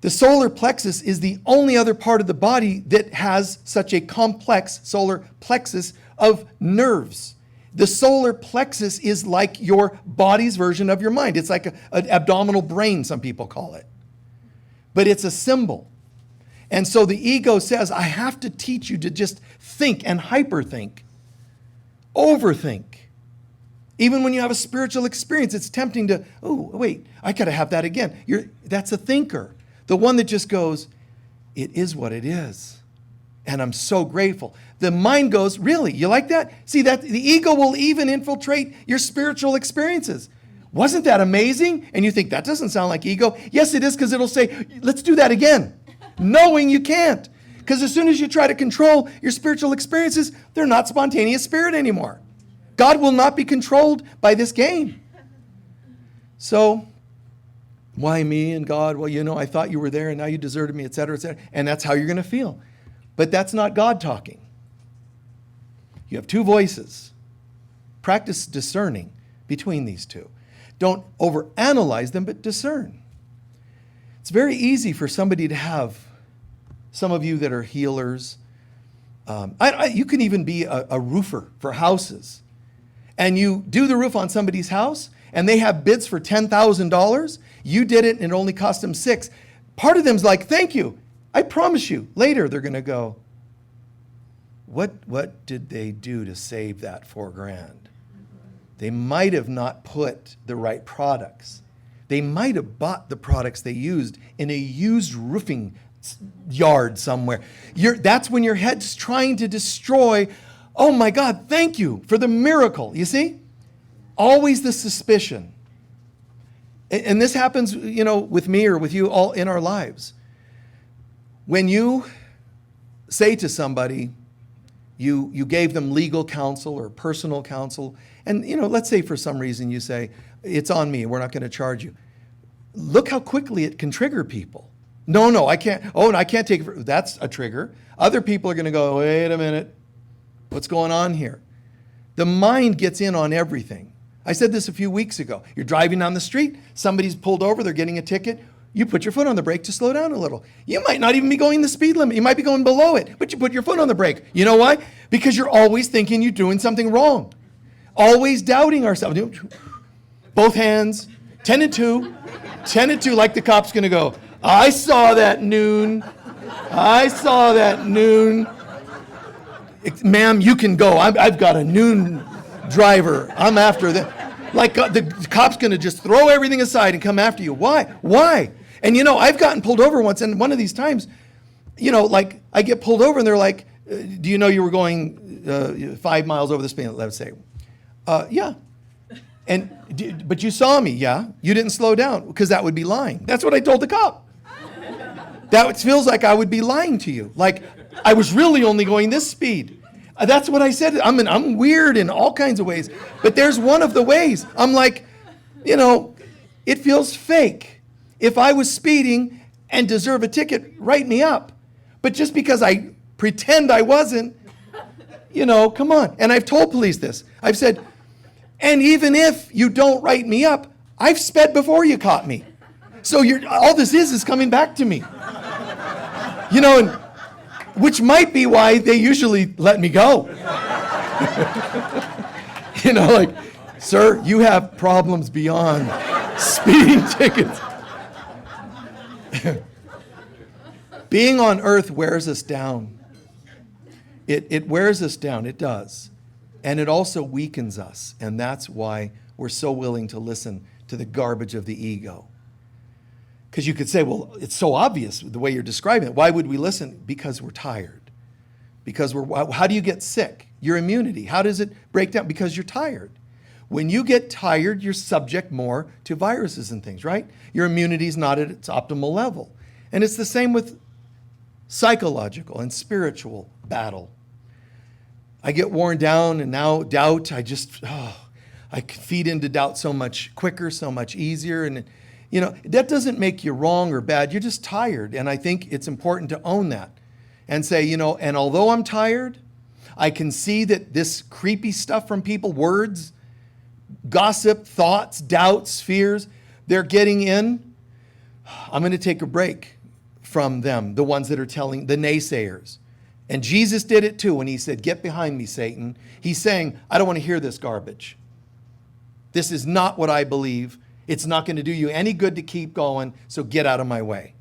The solar plexus is the only other part of the body that has such a complex solar plexus of nerves. The solar plexus is like your body's version of your mind. It's like an abdominal brain, some people call it. But it's a symbol. And so the ego says, I have to teach you to just think and hyperthink, overthink. Even when you have a spiritual experience, it's tempting to, oh, wait, I got to have that again. That's a thinker. The one that just goes, it is what it is. And I'm so grateful. The mind goes, really? You like that? See, that the ego will even infiltrate your spiritual experiences. Wasn't that amazing? And you think, that doesn't sound like ego. Yes, it is, because it'll say, let's do that again. Knowing you can't. Because as soon as you try to control your spiritual experiences, they're not spontaneous spirit anymore. God will not be controlled by this game. So, why me and God? Well, I thought you were there and now you deserted me, et cetera, et cetera. And that's how you're going to feel. But that's not God talking. You have two voices. Practice discerning between these two. Don't overanalyze them, but discern. It's very easy for somebody to have, some of you that are healers, you can even be a roofer for houses. And you do the roof on somebody's house, and they have bids for $10,000. You did it, and it only cost them $6,000. Part of them's like, thank you. I promise you, later they're going to go, what did they do to save that $4,000? They might have not put the right products. They might have bought the products they used in a used roofing yard somewhere. That's when your head's trying to destroy. Oh my God, thank you for the miracle. You see? Always the suspicion. And this happens, with me or with you all in our lives. When you say to somebody, you gave them legal counsel or personal counsel, and let's say for some reason you say, it's on me, we're not going to charge you. Look how quickly it can trigger people. No, I can't. Oh, and I can't take it. That's a trigger. Other people are going to go, wait a minute. What's going on here? The mind gets in on everything. I said this a few weeks ago. You're driving down the street. Somebody's pulled over. They're getting a ticket. You put your foot on the brake to slow down a little. You might not even be going the speed limit. You might be going below it, but you put your foot on the brake. You know why? Because you're always thinking you're doing something wrong. Always doubting ourselves. Both hands, 10 and 2, like the cop's going to go, I saw that noon. I saw that noon. Ma'am, you can go. I've got a noon driver. I'm after them. Like the cop's going to just throw everything aside and come after you. Why? Why? And I've gotten pulled over once, and one of these times, like I get pulled over and they're like, do you know you were going 5 miles over the speed limit, let's say. Yeah. But you saw me, yeah? You didn't slow down, because that would be lying. That's what I told the cop. That feels like I would be lying to you. Like, I was really only going this speed. That's what I said. I'm weird in all kinds of ways. But there's one of the ways. I'm like, it feels fake. If I was speeding and deserve a ticket, write me up. But just because I pretend I wasn't, come on. And I've told police this. I've said, and even if you don't write me up, I've sped before you caught me. So all this is coming back to me. And which might be why they usually let me go. Like, sir, you have problems beyond speeding tickets. Being on earth wears us down. It wears us down, it does. And it also weakens us. And that's why we're so willing to listen to the garbage of the ego. Because you could say, well, it's so obvious the way you're describing it. Why would we listen? Because we're tired. How do you get sick? Your immunity. How does it break down? Because you're tired. When you get tired, you're subject more to viruses and things, right? Your immunity is not at its optimal level. And it's the same with psychological and spiritual battle. I get worn down, and now doubt, I can feed into doubt so much quicker, so much easier. And, that doesn't make you wrong or bad. You're just tired. And I think it's important to own that and say, and although I'm tired, I can see that this creepy stuff from people, words, gossip, thoughts, doubts, fears, they're getting in. I'm going to take a break from them, the ones that are telling, the naysayers. And Jesus did it too when he said, get behind me, Satan. He's saying, I don't want to hear this garbage. This is not what I believe. It's not going to do you any good to keep going, so get out of my way.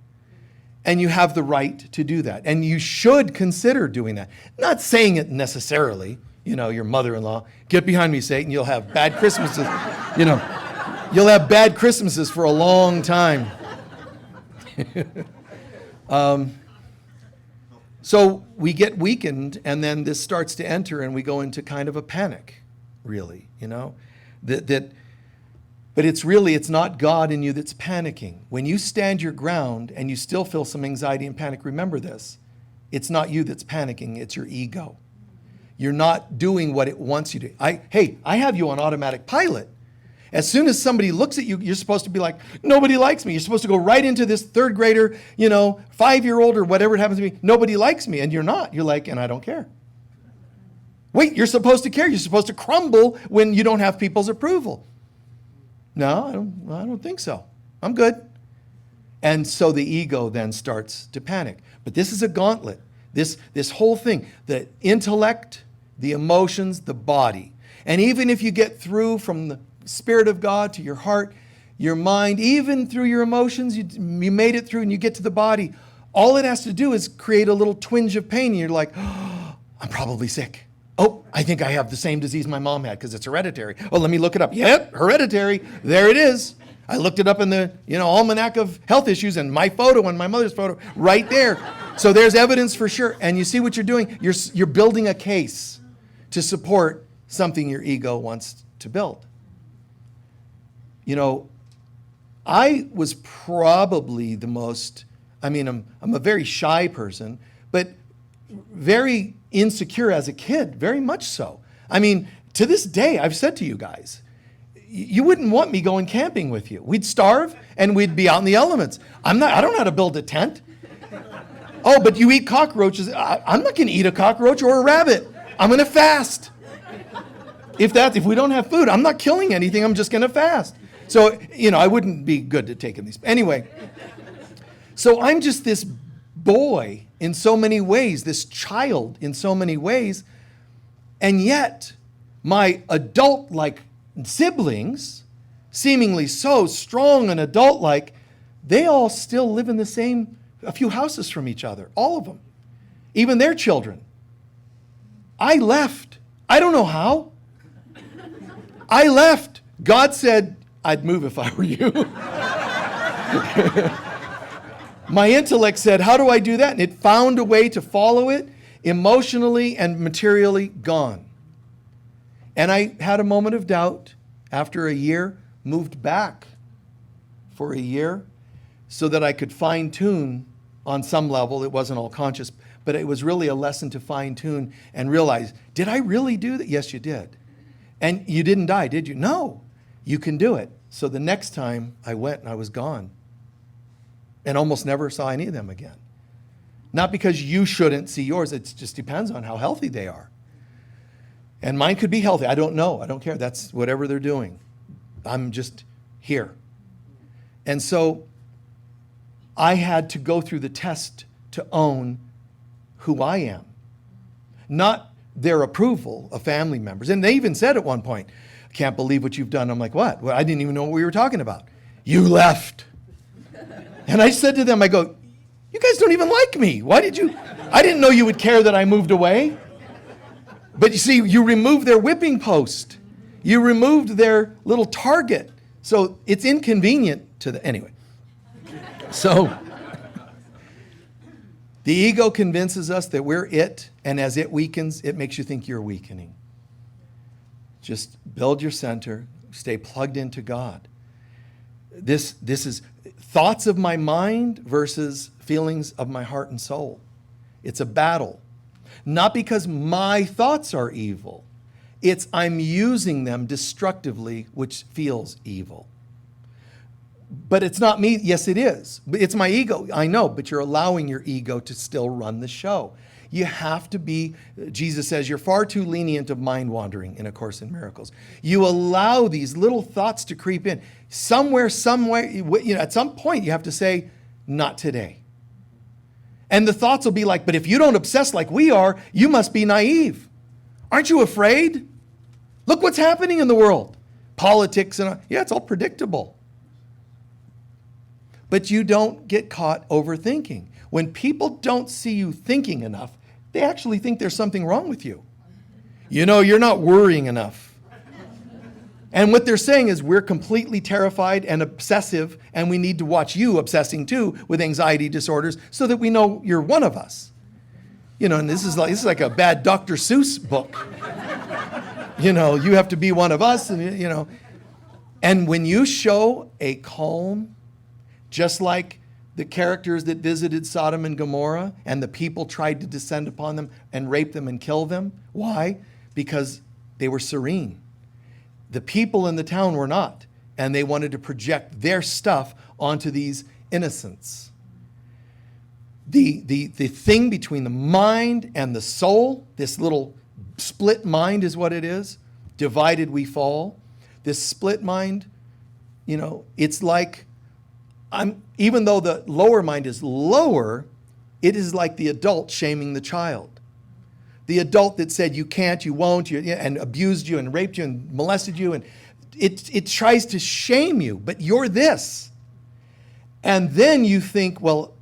And you have the right to do that. And you should consider doing that. Not saying it necessarily, your mother-in-law, get behind me, Satan, you'll have bad Christmases. You'll have bad Christmases for a long time. So we get weakened, and then this starts to enter, and we go into kind of a panic, really, But it's not God in you that's panicking. When you stand your ground and you still feel some anxiety and panic, remember this. It's not you that's panicking, it's your ego. You're not doing what it wants you to. I have you on automatic pilot. As soon as somebody looks at you, you're supposed to be like, nobody likes me. You're supposed to go right into this third grader, 5-year-old or whatever it happens to be. Nobody likes me. And you're not. You're like, and I don't care. Wait, you're supposed to care. You're supposed to crumble when you don't have people's approval. No, I don't think so. I'm good. And so the ego then starts to panic. But this is a gauntlet. This whole thing, the intellect, the emotions, the body. And even if you get through from the Spirit of God to your heart, your mind, even through your emotions, you made it through and you get to the body, all it has to do is create a little twinge of pain and you're like, oh, I'm probably sick. Oh, I think I have the same disease my mom had because it's hereditary. Oh, let me look it up. Yep, hereditary. There it is. I looked it up in the almanac of health issues, and my photo and my mother's photo right there. So there's evidence for sure. And you see what you're doing? You're building a case to support something your ego wants to build. I was probably the most, I'm a very shy person, but very insecure as a kid, very much so. To this day, I've said to you guys, you wouldn't want me going camping with you. We'd starve and we'd be out in the elements. I don't know how to build a tent. Oh, but you eat cockroaches. I'm not going to eat a cockroach or a rabbit. I'm going to fast. If we don't have food, I'm not killing anything. I'm just going to fast. So, I wouldn't be good at taking these. Anyway, so I'm just this boy in so many ways, this child in so many ways, and yet my adult-like siblings, seemingly so strong and adult-like, they all still live in the same, a few houses from each other, all of them, even their children. I left. I don't know how. I left. God said, I'd move if I were you. My intellect said, how do I do that? And it found a way to follow it, emotionally and materially gone. And I had a moment of doubt. After a year, moved back for a year so that I could fine tune on some level. It wasn't all conscious, but it was really a lesson to fine tune and realize, did I really do that? Yes, you did. And you didn't die, did you? No, you can do it. So the next time I went and I was gone and almost never saw any of them again. Not because you shouldn't see yours. It just depends on how healthy they are. And mine could be healthy. I don't know. I don't care. That's whatever they're doing. I'm just here. And so I had to go through the test to own who I am. Not their approval of family members. And they even said at one point, I can't believe what you've done. I'm like, what? Well, I didn't even know what we were talking about. You left. And I said to them, I go, you guys don't even like me. Why did you? I didn't know you would care that I moved away. But you see, you removed their whipping post. You removed their little target. So it's inconvenient to the, anyway. So the ego convinces us that we're it, and as it weakens, it makes you think you're weakening. Just build your center, stay plugged into God. This is thoughts of my mind versus feelings of my heart and soul. It's a battle. Not because my thoughts are evil. It's I'm using them destructively, which feels evil. But it's not me. Yes, it is. But it's my ego. I know, but you're allowing your ego to still run the show. You have to be, Jesus says, you're far too lenient of mind wandering in A Course in Miracles. You allow these little thoughts to creep in. Somewhere, at some point you have to say, not today. And the thoughts will be like, but if you don't obsess like we are, you must be naive. Aren't you afraid? Look what's happening in the world. Politics and yeah, it's all predictable. But you don't get caught overthinking. When people don't see you thinking enough, they actually think there's something wrong with you. You know, you're not worrying enough. And what they're saying is we're completely terrified and obsessive, and we need to watch you obsessing too with anxiety disorders so that we know you're one of us. You know, and this is like a bad Dr. Seuss book. You know, you have to be one of us, and you know. And when you show a calm, just like the characters that visited Sodom and Gomorrah and the people tried to descend upon them and rape them and kill them. Why? Because they were serene. The people in the town were not, and they wanted to project their stuff onto these innocents. The thing between the mind and the soul, this little split mind is what it is. Divided we fall. This split mind, you know, it's like, even though the lower mind is lower, it is like the adult shaming the child. The adult that said you can't, you won't, and abused you and raped you and molested you, and it tries to shame you, but you're this. And then you think, well,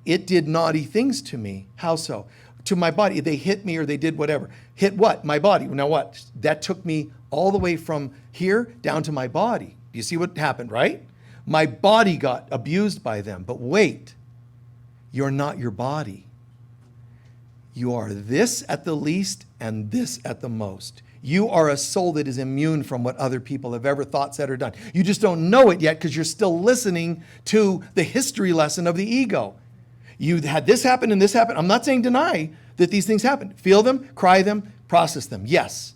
it did naughty things to me. How so? To my body. They hit me or they did whatever. Hit what? My body. Now what? That took me all the way from here down to my body. You see what happened, right? My body got abused by them. But wait, you're not your body. You are this at the least and this at the most. You are a soul that is immune from what other people have ever thought, said, or done. You just don't know it yet because you're still listening to the history lesson of the ego. You had this happen and this happen. I'm not saying deny that these things happen. Feel them, cry them, process them. Yes.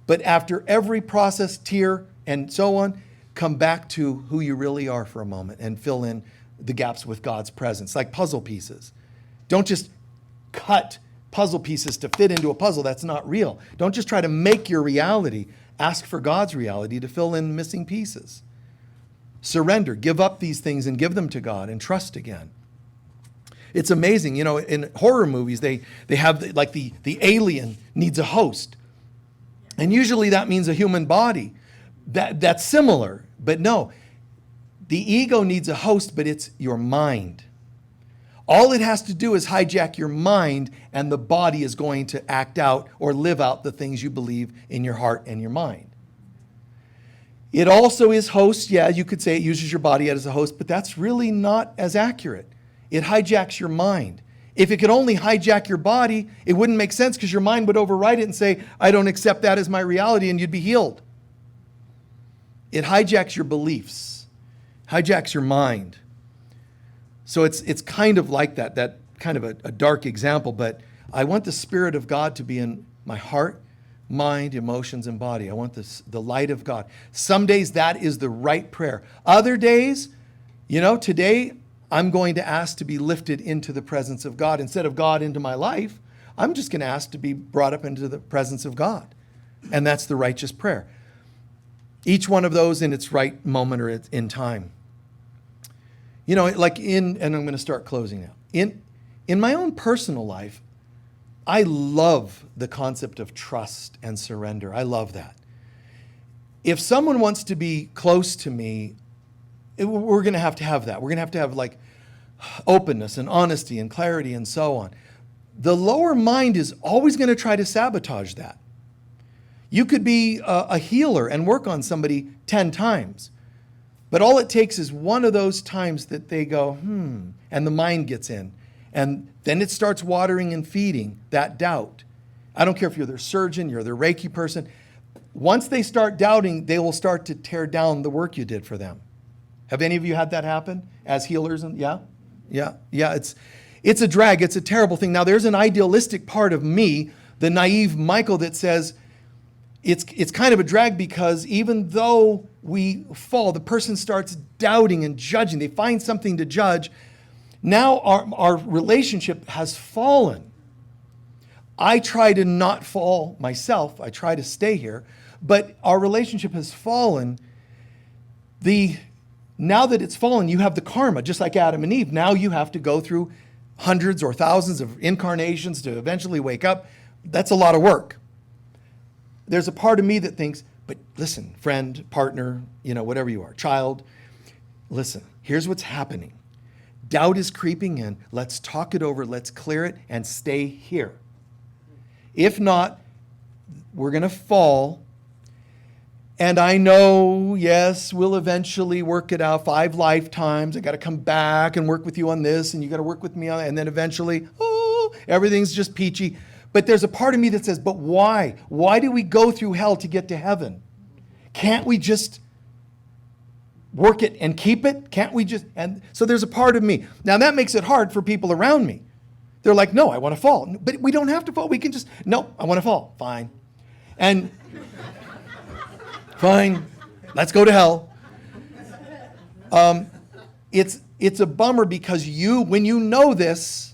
But after every process, tear, and so on, come back to who you really are for a moment and fill in the gaps with God's presence, like puzzle pieces. Don't just cut puzzle pieces to fit into a puzzle that's not real. Don't just try to make your reality. Ask for God's reality to fill in missing pieces. Surrender. Give up these things and give them to God and trust again. It's amazing. You know, in horror movies, they have the alien needs a host. And usually that means a human body. That's similar. But no, The ego needs a host, but it's your mind. All it has to do is hijack your mind, and the body is going to act out or live out the things you believe in your heart and your mind. It also is host. Yeah, you could say it uses your body as a host, but that's really not as accurate. It hijacks your mind. If it could only hijack your body, it wouldn't make sense because your mind would override it and say, I don't accept that as my reality, and you'd be healed. It hijacks your beliefs, hijacks your mind. So it's kind of like that kind of a dark example, but I want the Spirit of God to be in my heart, mind, emotions, and body. I want the light of God. Some days that is the right prayer. Other days, today I'm going to ask to be lifted into the presence of God. Instead of God into my life, I'm just going to ask to be brought up into the presence of God. And that's the righteous prayer. Each one of those in its right moment or in time. And I'm going to start closing now. In my own personal life, I love the concept of trust and surrender. I love that. If someone wants to be close to me, we're going to have that. We're going to have like openness and honesty and clarity and so on. The lower mind is always going to try to sabotage that. You could be a healer and work on somebody 10 times. But all it takes is one of those times that they go, and the mind gets in. And then it starts watering and feeding that doubt. I don't care if you're their surgeon, you're their Reiki person. Once they start doubting, they will start to tear down the work you did for them. Have any of you had that happen as healers? Yeah. It's a drag. It's a terrible thing. Now, there's an idealistic part of me, the naive Michael, that says it's kind of a drag because even though we fall, the person starts doubting and judging. They find something to judge. Now our relationship has fallen. I try to not fall myself. I try to stay here. But our relationship has fallen. Now that it's fallen, you have the karma, just like Adam and Eve. Now you have to go through hundreds or thousands of incarnations to eventually wake up. That's a lot of work. There's a part of me that thinks, but listen, friend, partner, whatever you are, child, listen, here's what's happening. Doubt is creeping in. Let's talk it over. Let's clear it and stay here. If not, we're going to fall. And I know, yes, we'll eventually work it out. 5 lifetimes. I got to come back and work with you on this, and you got to work with me on it. And then eventually, everything's just peachy. But there's a part of me that says, but why? Why do we go through hell to get to heaven? Can't we just work it and keep it? Can't we just? And so there's a part of me. Now that makes it hard for people around me. They're like, no, I want to fall. But we don't have to fall. We can just, no, I want to fall. Fine. And fine, let's go to hell. It's a bummer because when you know this,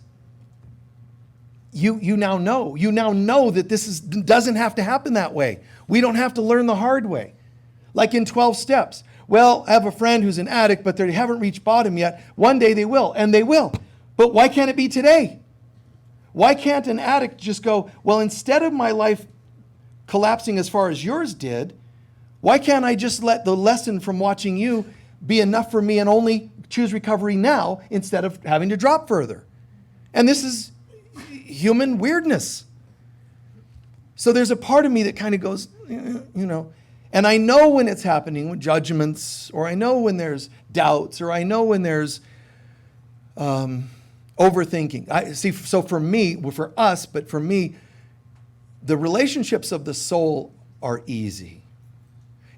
you now know. You now know that this doesn't have to happen that way. We don't have to learn the hard way. Like in 12 steps. Well, I have a friend who's an addict, but they haven't reached bottom yet. One day they will, and they will. But why can't it be today? Why can't an addict just go, well, instead of my life collapsing as far as yours did, why can't I just let the lesson from watching you be enough for me and only choose recovery now instead of having to drop further? And this is human weirdness. So there's a part of me that kind of goes, and I know when it's happening with judgments, or I know when there's doubts, or I know when there's overthinking. So for me, for us, but for me, the relationships of the soul are easy.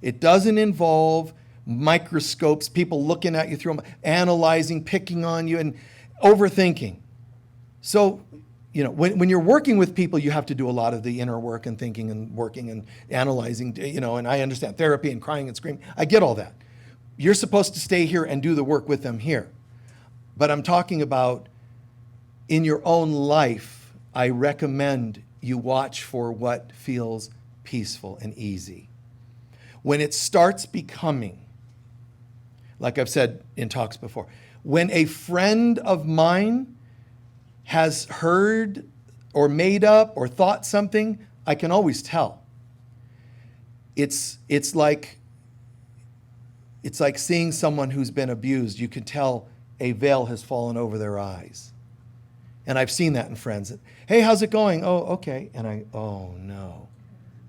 It doesn't involve microscopes, people looking at you through them, analyzing, picking on you, and overthinking. So, when you're working with people, you have to do a lot of the inner work and thinking and working and analyzing, and I understand therapy and crying and screaming. I get all that. You're supposed to stay here and do the work with them here. But I'm talking about in your own life, I recommend you watch for what feels peaceful and easy. When it starts becoming, like I've said in talks before, when a friend of mine has heard or made up or thought something, I can always tell. It's like It's like seeing someone who's been abused. You can tell a veil has fallen over their eyes. And I've seen that in friends. Hey, how's it going? Oh, okay. And oh no.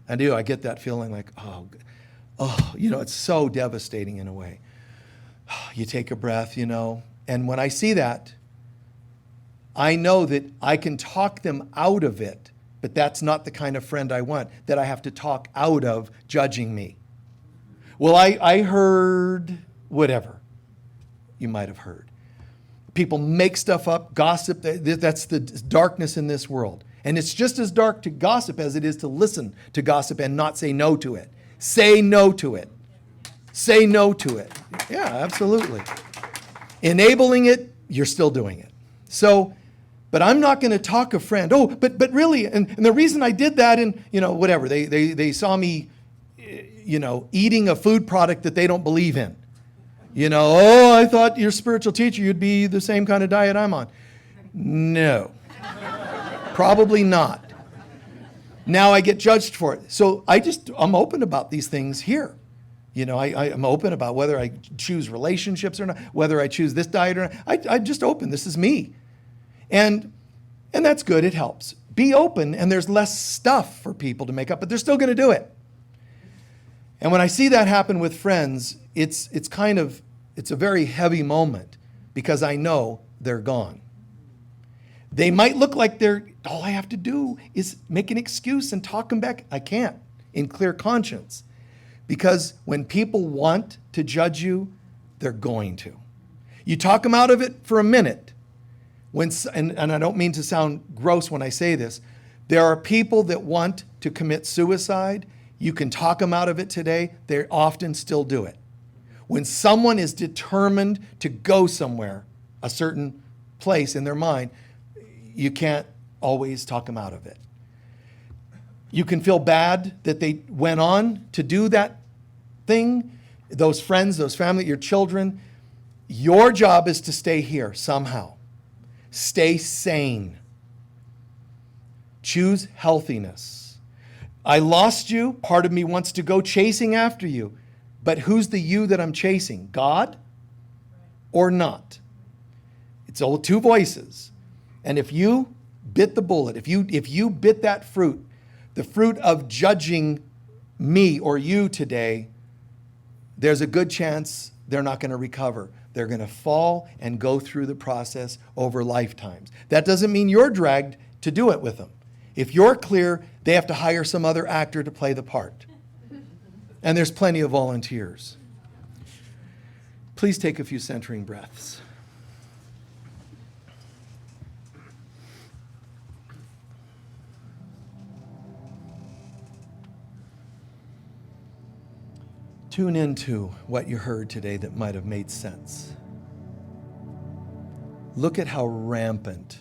I do. I get that feeling like, it's so devastating in a way. You take a breath, and when I see that, I know that I can talk them out of it, but that's not the kind of friend I want, that I have to talk out of judging me. Well, I heard whatever you might have heard. People make stuff up, gossip. That's the darkness in this world. And it's just as dark to gossip as it is to listen to gossip and not say no to it. Say no to it. Say no to it. Yeah, absolutely. Enabling it, you're still doing it. So, but I'm not going to talk a friend. Oh, but really, and the reason I did that, and whatever, they saw me, eating a food product that they don't believe in. I thought your spiritual teacher, you'd be the same kind of diet I'm on. No, probably not. Now I get judged for it. So I'm open about these things here. I'm open about whether I choose relationships or not, whether I choose this diet or not. I'm just open. This is me. And that's good. It helps. Be open, and there's less stuff for people to make up, but they're still going to do it. And when I see that happen with friends, it's a very heavy moment because I know they're gone. They might look like all I have to do is make an excuse and talk them back. I can't in clear conscience, because when people want to judge you, they're going to. You talk them out of it for a minute. And I don't mean to sound gross when I say this. There are people that want to commit suicide. You can talk them out of it today. They often still do it. When someone is determined to go somewhere, a certain place in their mind, you can't always talk them out of it. You can feel bad that they went on to do that thing, those friends, those family, your children. Your job is to stay here somehow. Stay sane. Choose healthiness. I lost you. Part of me wants to go chasing after you. But who's the you that I'm chasing? God or not? It's all two voices. And if you bit the bullet, if you bit that fruit, the fruit of judging me or you today, there's a good chance they're not going to recover. They're going to fall and go through the process over lifetimes. That doesn't mean you're dragged to do it with them. If you're clear, they have to hire some other actor to play the part. And there's plenty of volunteers. Please take a few centering breaths. Tune into what you heard today that might have made sense. Look at how rampant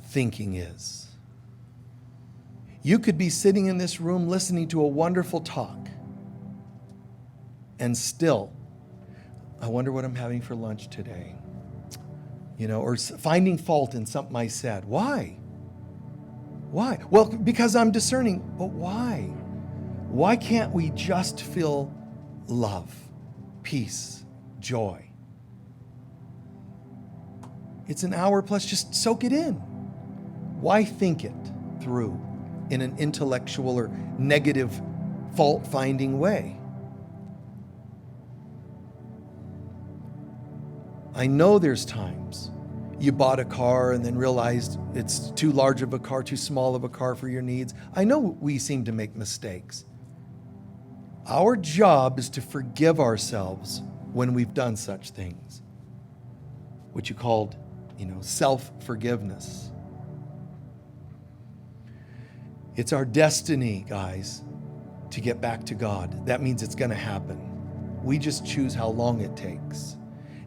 thinking is. You could be sitting in this room listening to a wonderful talk, and still, I wonder what I'm having for lunch today. Or finding fault in something I said. Why? Why? Well, because I'm discerning. But why? Why can't we just feel love, peace, joy? It's an hour plus, just soak it in. Why think it through in an intellectual or negative, fault-finding way? I know there's times you bought a car and then realized it's too large of a car, too small of a car for your needs. I know we seem to make mistakes. Our job is to forgive ourselves when we've done such things, which you called, self-forgiveness. It's our destiny, guys, to get back to God. That means it's going to happen. We just choose how long it takes.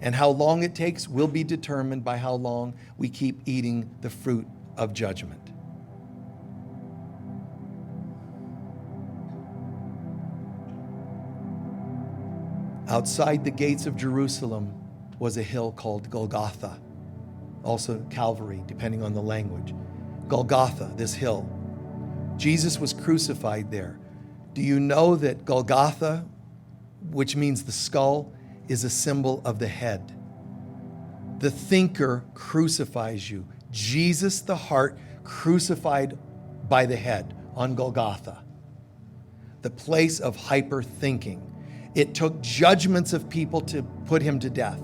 And how long it takes will be determined by how long we keep eating the fruit of judgment. Outside the gates of Jerusalem was a hill called Golgotha, also Calvary, depending on the language. Golgotha, this hill. Jesus was crucified there. Do you know that Golgotha which means the skull, is a symbol of the head. The thinker crucifies you. Jesus, the heart, crucified by the head on Golgotha, the place of hyper thinking. It took judgments of people to put him to death.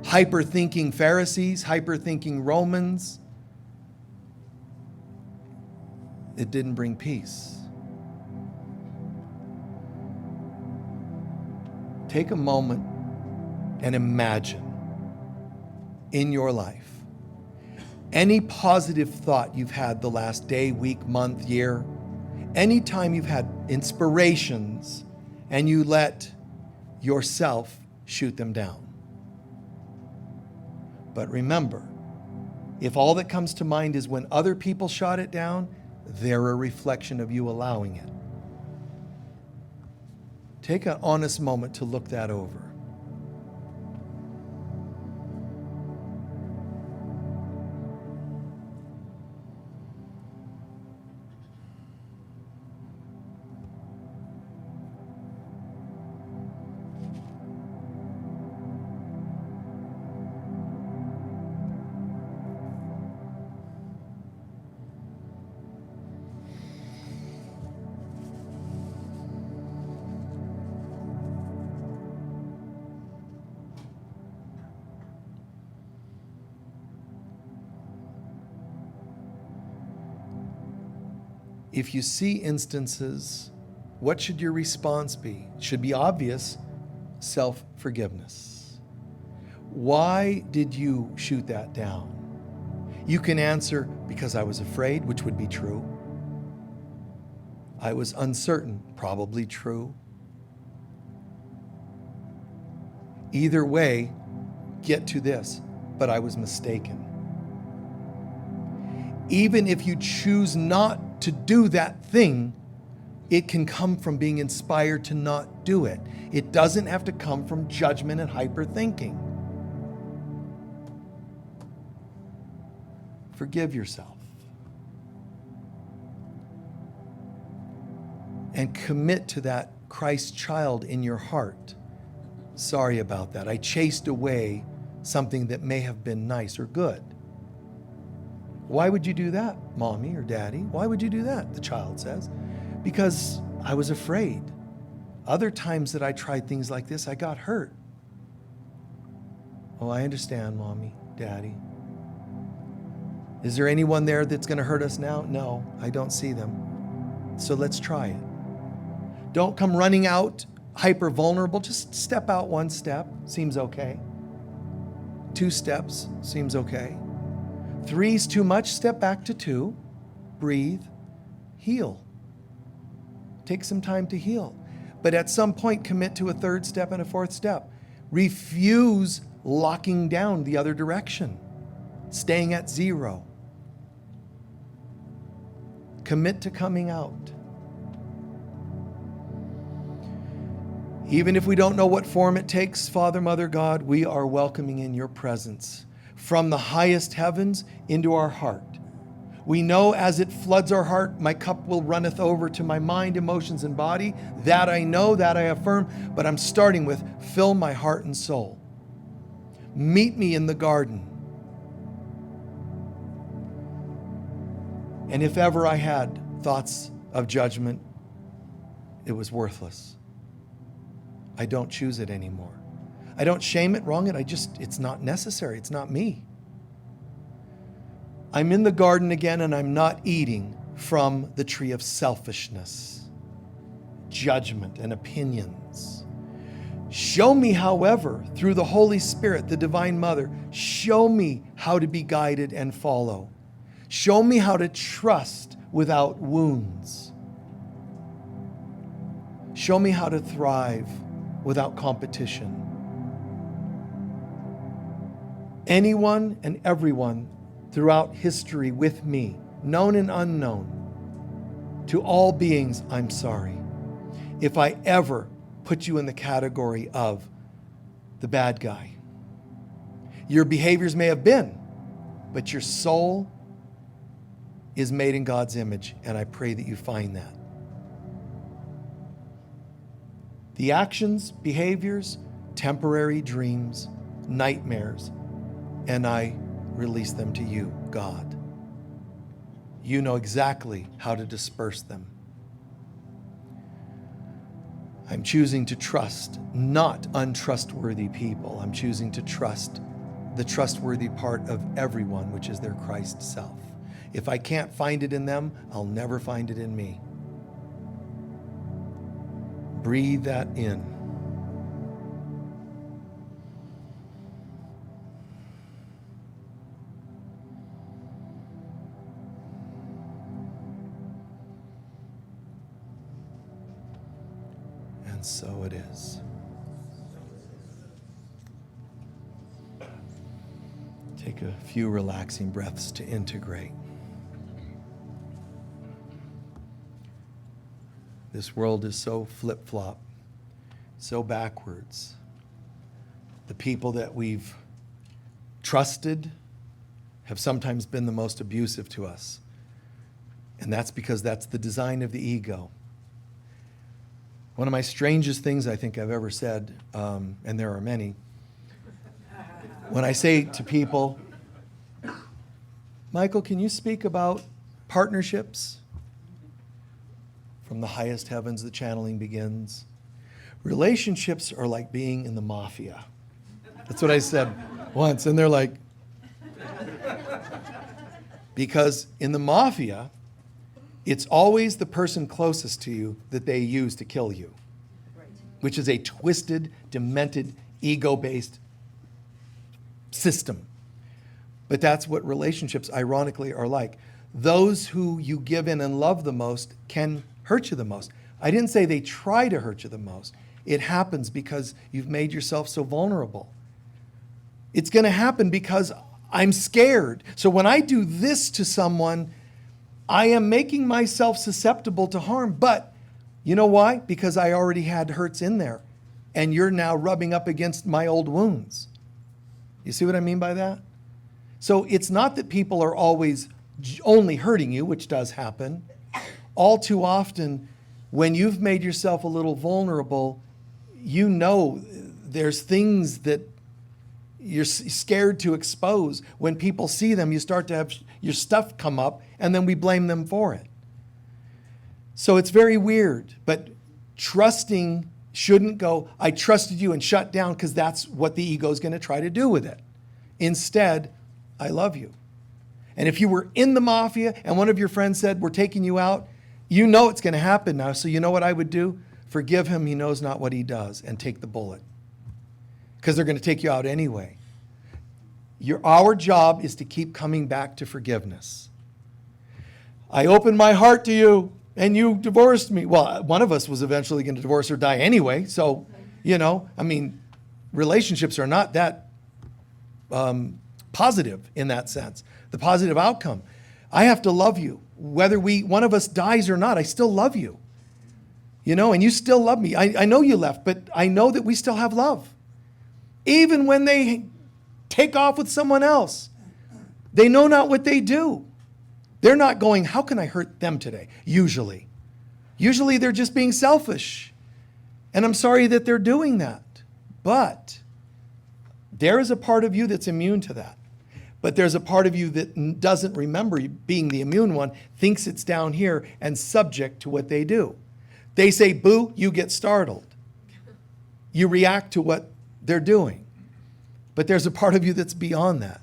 Hyper thinking Pharisees, hyper thinking Romans. It didn't bring peace. Take a moment and imagine in your life any positive thought you've had the last day, week, month, year, anytime you've had inspirations and you let yourself shoot them down. But remember, if all that comes to mind is when other people shot it down, they're a reflection of you allowing it. Take an honest moment to look that over. If you see instances, what should your response be? It should be obvious, self-forgiveness. Why did you shoot that down? You can answer, because I was afraid, which would be true. I was uncertain, probably true. Either way, get to this, but I was mistaken. Even if you choose not to do that thing, it can come from being inspired to not do it. It doesn't have to come from judgment and hyperthinking. Forgive yourself. And commit to that Christ child in your heart. Sorry about that. I chased away something that may have been nice or good. Why would you do that, mommy or daddy? Why would you do that? The child says. Because I was afraid. Other times that I tried things like this, I got hurt. Oh, I understand, mommy, daddy. Is there anyone there that's going to hurt us now? No, I don't see them. So let's try it. Don't come running out hyper vulnerable. Just step out one step. Seems okay. 2 steps. Seems okay. 3's too much. Step back to 2. Breathe. Heal. Take some time to heal. But at some point, commit to a 3rd step and a 4th step. Refuse locking down the other direction. Staying at 0. Commit to coming out. Even if we don't know what form it takes, Father, Mother, God, we are welcoming in your presence from the highest heavens into our heart. We know as it floods our heart, my cup will runneth over to my mind, emotions, and body. That I know, that I affirm, but I'm starting with fill my heart and soul. Meet me in the garden. And if ever I had thoughts of judgment, it was worthless. I don't choose it anymore. I don't shame it, wrong it. It's not necessary. It's not me. I'm in the garden again, and I'm not eating from the tree of selfishness, judgment, and opinions. Show me, however, through the Holy Spirit, the Divine Mother, show me how to be guided and follow. Show me how to trust without wounds. Show me how to thrive without competition. Anyone and everyone throughout history with me, known and unknown, to all beings, I'm sorry. If I ever put you in the category of the bad guy. Your behaviors may have been, but your soul is made in God's image, and I pray that you find that. The actions, behaviors, temporary dreams, nightmares, and I release them to you, God. You know exactly how to disperse them. I'm choosing to trust not untrustworthy people. I'm choosing to trust the trustworthy part of everyone, which is their Christ self. If I can't find it in them, I'll never find it in me. Breathe that in. And so it is. Take a few relaxing breaths to integrate. This world is so flip-flop, so backwards. The people that we've trusted have sometimes been the most abusive to us. And that's because that's the design of the ego. One of my strangest things I think I've ever said, and there are many, when I say to people, Michael, can you speak about partnerships? From the highest heavens, the channeling begins. Relationships are like being in the mafia. That's what I said once, and they're like, because in the mafia, it's always the person closest to you that they use to kill you, which is a twisted, demented, ego-based system. But that's what relationships, ironically, are like. Those who you give in and love the most can hurt you the most. I didn't say they try to hurt you the most. It happens because you've made yourself so vulnerable. It's going to happen because I'm scared. So when I do this to someone, I am making myself susceptible to harm. But you know why? Because I already had hurts in there. And you're now rubbing up against my old wounds. You see what I mean by that? So it's not that people are always only hurting you, which does happen. All too often, when you've made yourself a little vulnerable, you know there's things that you're scared to expose. When people see them, you start to have your stuff come up, and then we blame them for it. So it's very weird, but trusting shouldn't go, I trusted you and shut down, because that's what the ego is going to try to do with it. Instead, I love you. And if you were in the mafia and one of your friends said, we're taking you out, you know it's going to happen now. So you know what I would do? Forgive him, he knows not what he does, and take the bullet. Because they're going to take you out anyway. Our job is to keep coming back to forgiveness. I opened my heart to you and you divorced me. Well, one of us was eventually going to divorce or die anyway. So, relationships are not that positive in that sense. The positive outcome. I have to love you. Whether one of us dies or not, I still love you. And you still love me. I know you left, but I know that we still have love. Even when they take off with someone else, they know not what they do. They're not going, how can I hurt them today? Usually they're just being selfish. And I'm sorry that they're doing that. But there is a part of you that's immune to that. But there's a part of you that doesn't remember being the immune one, thinks it's down here and subject to what they do. They say, boo, you get startled. You react to what they're doing. But there's a part of you that's beyond that.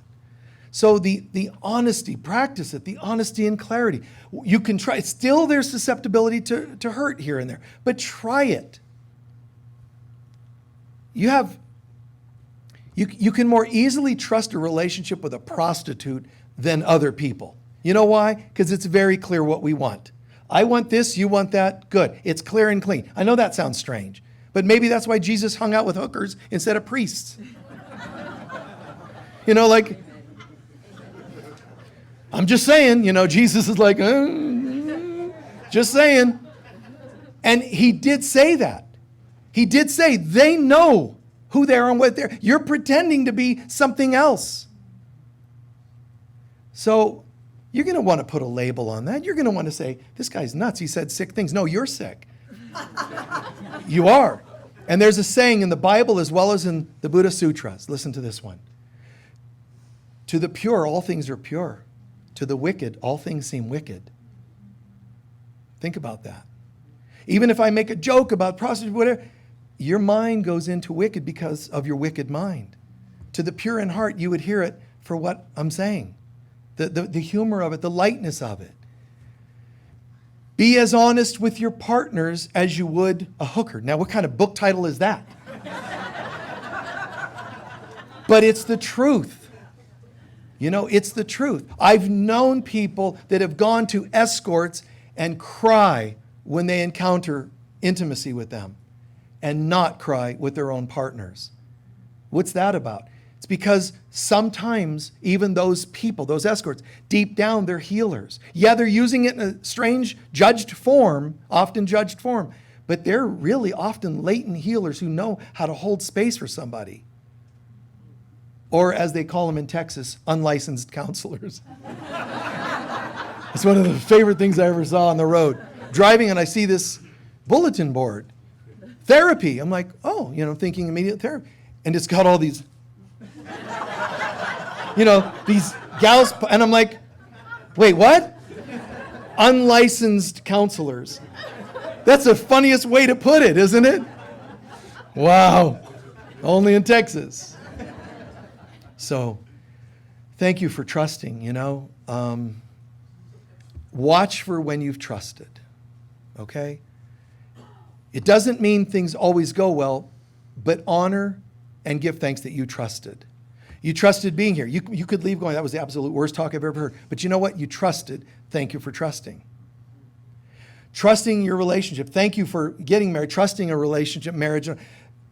So the honesty, practice it, the honesty and clarity. You can try. Still there's susceptibility to hurt here and there, but try it. You can more easily trust a relationship with a prostitute than other people. You know why? Because it's very clear what we want. I want this, you want that, good. It's clear and clean. I know that sounds strange, but maybe that's why Jesus hung out with hookers instead of priests. I'm just saying, Jesus is like, just saying. And he did say that. He did say they know who they are and what they're. You're pretending to be something else. So you're going to want to put a label on that. You're going to want to say, this guy's nuts. He said sick things. No, you're sick. You are. And there's a saying in the Bible as well as in the Buddha Sutras. Listen to this one. To the pure, all things are pure. To the wicked, all things seem wicked. Think about that. Even if I make a joke about prostitution, whatever, your mind goes into wicked because of your wicked mind. To the pure in heart, you would hear it for what I'm saying. The humor of it, the lightness of it. Be as honest with your partners as you would a hooker. Now, what kind of book title is that? But it's the truth. You know, it's the truth. I've known people that have gone to escorts and cry when they encounter intimacy with them and not cry with their own partners. What's that about? It's because sometimes even those people, those escorts, deep down they're healers. Yeah, they're using it in a strange judged form, often judged form, but they're really often latent healers who know how to hold space for somebody. Or as they call them in Texas, unlicensed counselors. It's one of the favorite things I ever saw on the road. Driving and I see this bulletin board. Therapy. I'm like, oh, thinking immediate therapy. And it's got all these, these gals. And I'm like, wait, what? Unlicensed counselors. That's the funniest way to put it, isn't it? Wow. Only in Texas. So, thank you for trusting, Watch for when you've trusted, okay? It doesn't mean things always go well, but honor and give thanks that you trusted. You trusted being here. You could leave going, that was the absolute worst talk I've ever heard. But you know what? You trusted. Thank you for trusting. Trusting your relationship. Thank you for getting married. Trusting a relationship, marriage.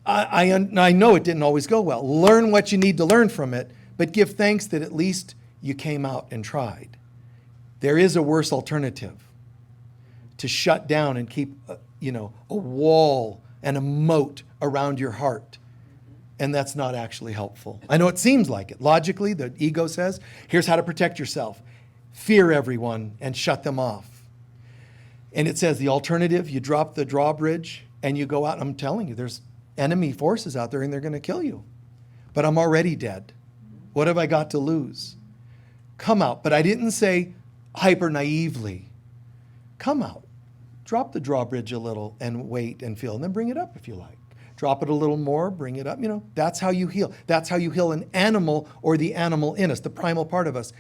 I know it didn't always go well. Learn what you need to learn from it, but give thanks that at least you came out and tried. There is a worse alternative. To shut down and keep, a wall and a moat around your heart. And that's not actually helpful. I know it seems like it. Logically, the ego says, here's how to protect yourself. Fear everyone and shut them off. And it says the alternative, you drop the drawbridge and you go out. I'm telling you, there's enemy forces out there and they're going to kill you. But I'm already dead. What have I got to lose? Come out. But I didn't say hyper naively. Come out. Drop the drawbridge a little and wait and feel, and then bring it up if you like. Drop it a little more, bring it up. That's how you heal. That's how you heal an animal or the animal in us, the primal part of us.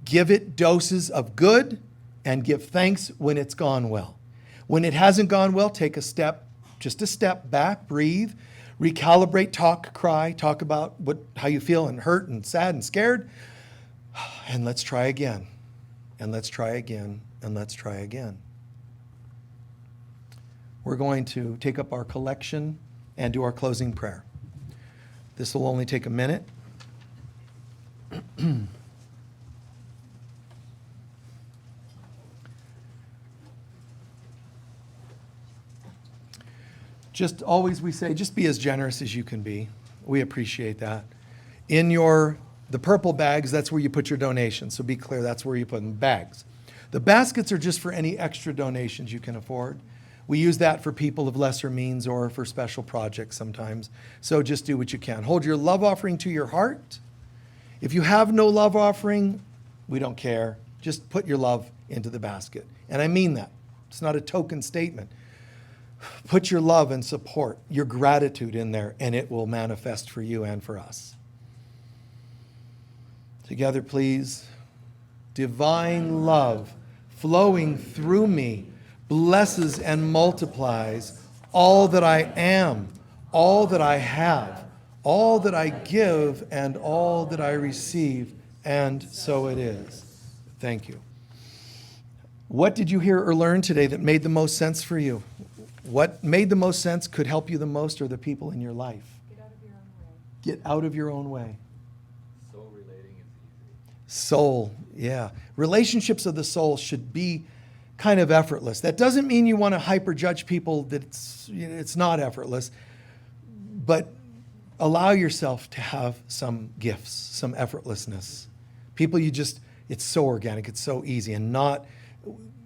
Give it doses of good and give thanks when it's gone well. When it hasn't gone well, take a step, just a step back, breathe, recalibrate, talk, cry, talk about how you feel and hurt and sad and scared. And let's try again. And let's try again. And let's try again. We're going to take up our collection and do our closing prayer. This will only take a minute. Just always we say, just be as generous as you can be. We appreciate that. In the purple bags, that's where you put your donations. So be clear, that's where you put them, bags. The baskets are just for any extra donations you can afford. We use that for people of lesser means or for special projects sometimes. So just do what you can. Hold your love offering to your heart. If you have no love offering, we don't care. Just put your love into the basket. And I mean that. It's not a token statement. Put your love and support, your gratitude in there, and it will manifest for you and for us. Together, please. Divine love flowing through me blesses and multiplies all that I am, all that I have, all that I give, and all that I receive, and so it is. Thank you. What did you hear or learn today that made the most sense for you? What made the most sense, could help you the most, are the people in your life? Get out of your own way. Get out of your own way. Soul relating is easy. Soul, yeah. Relationships of the soul should be kind of effortless. That doesn't mean you want to hyper-judge people that it's not effortless, but allow yourself to have some gifts, some effortlessness. People it's so organic, it's so easy, and not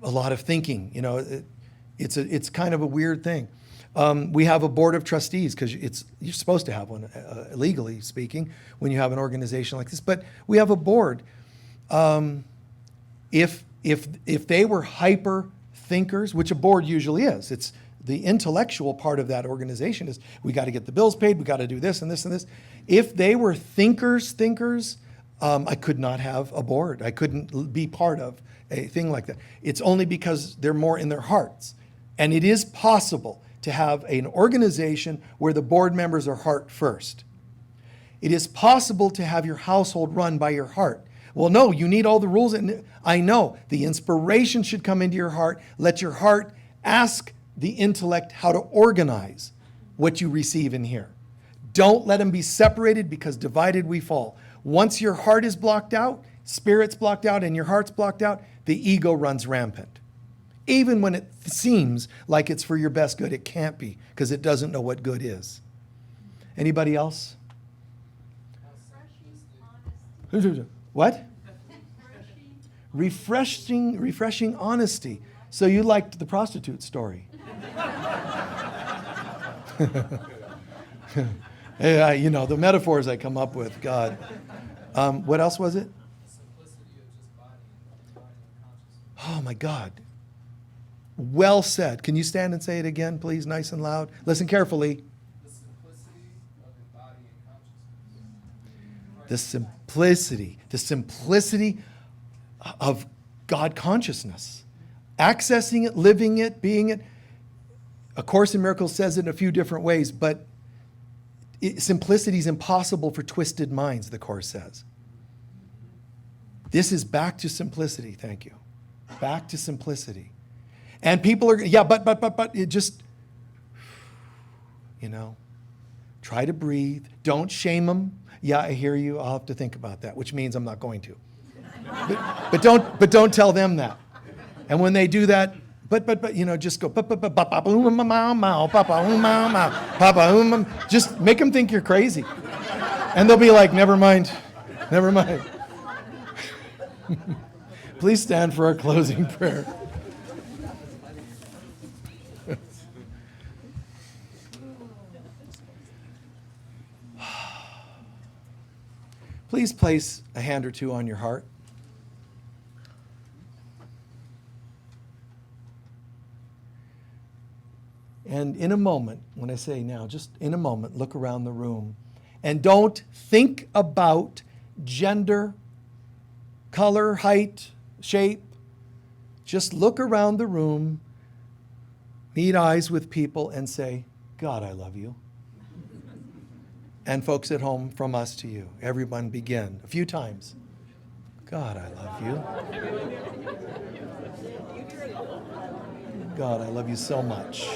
a lot of thinking. It's kind of a weird thing. We have a board of trustees because you're supposed to have one, legally speaking, when you have an organization like this. But we have a board. If they were hyper thinkers, which a board usually is, it's the intellectual part of that organization is we got to get the bills paid, we got to do this and this and this. If they were thinkers, I could not have a board. I couldn't be part of a thing like that. It's only because they're more in their hearts. And it is possible to have an organization where the board members are heart first. It is possible to have your household run by your heart. Well, no, you need all the rules. And I know the inspiration should come into your heart. Let your heart ask the intellect how to organize what you receive in here. Don't let them be separated because divided we fall. Once your heart is blocked out, spirit's blocked out, and your heart's blocked out, the ego runs rampant. Even when it seems like it's for your best good, it can't be because it doesn't know what good is. Anybody else? What? Refreshing honesty. So you liked the prostitute story. Yeah, you know, the metaphors I come up with, God. What else was it? The simplicity of just body and consciousness. Oh my God. Well said. Can you stand and say it again, please, nice and loud? Listen carefully. The simplicity of embodying consciousness. The simplicity of God consciousness. Accessing it, living it, being it. A Course in Miracles says it in a few different ways, but simplicity is impossible for twisted minds, the Course says. This is back to simplicity, thank you. Back to simplicity. And people are, yeah, but, it just, you know, try to breathe. Don't shame them. Yeah, I hear you. I'll have to think about that, which means I'm not going to. But don't tell them that. And when they do that, but you know, just go just make them think you're crazy. And they'll be like, never mind. Please stand for our closing prayer. Please place a hand or two on your heart. And in a moment, when I say now, just in a moment, look around the room. And don't think about gender, color, height, shape. Just look around the room, meet eyes with people, and say, God, I love you. And folks at home, from us to you. Everyone begin a few times. God, I love you. God, I love you so much.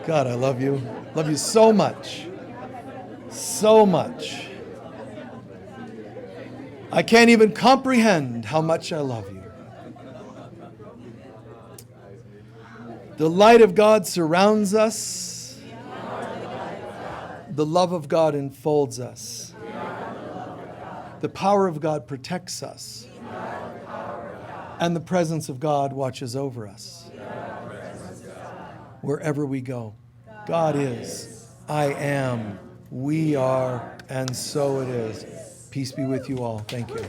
God, I love you. Love you so much. So much. I can't even comprehend how much I love you. The light of God surrounds us. The love of God enfolds us. The power of God protects us. And the presence of God watches over us. Wherever we go. God is, I am, we are, and so it is. Peace be with you all. Thank you.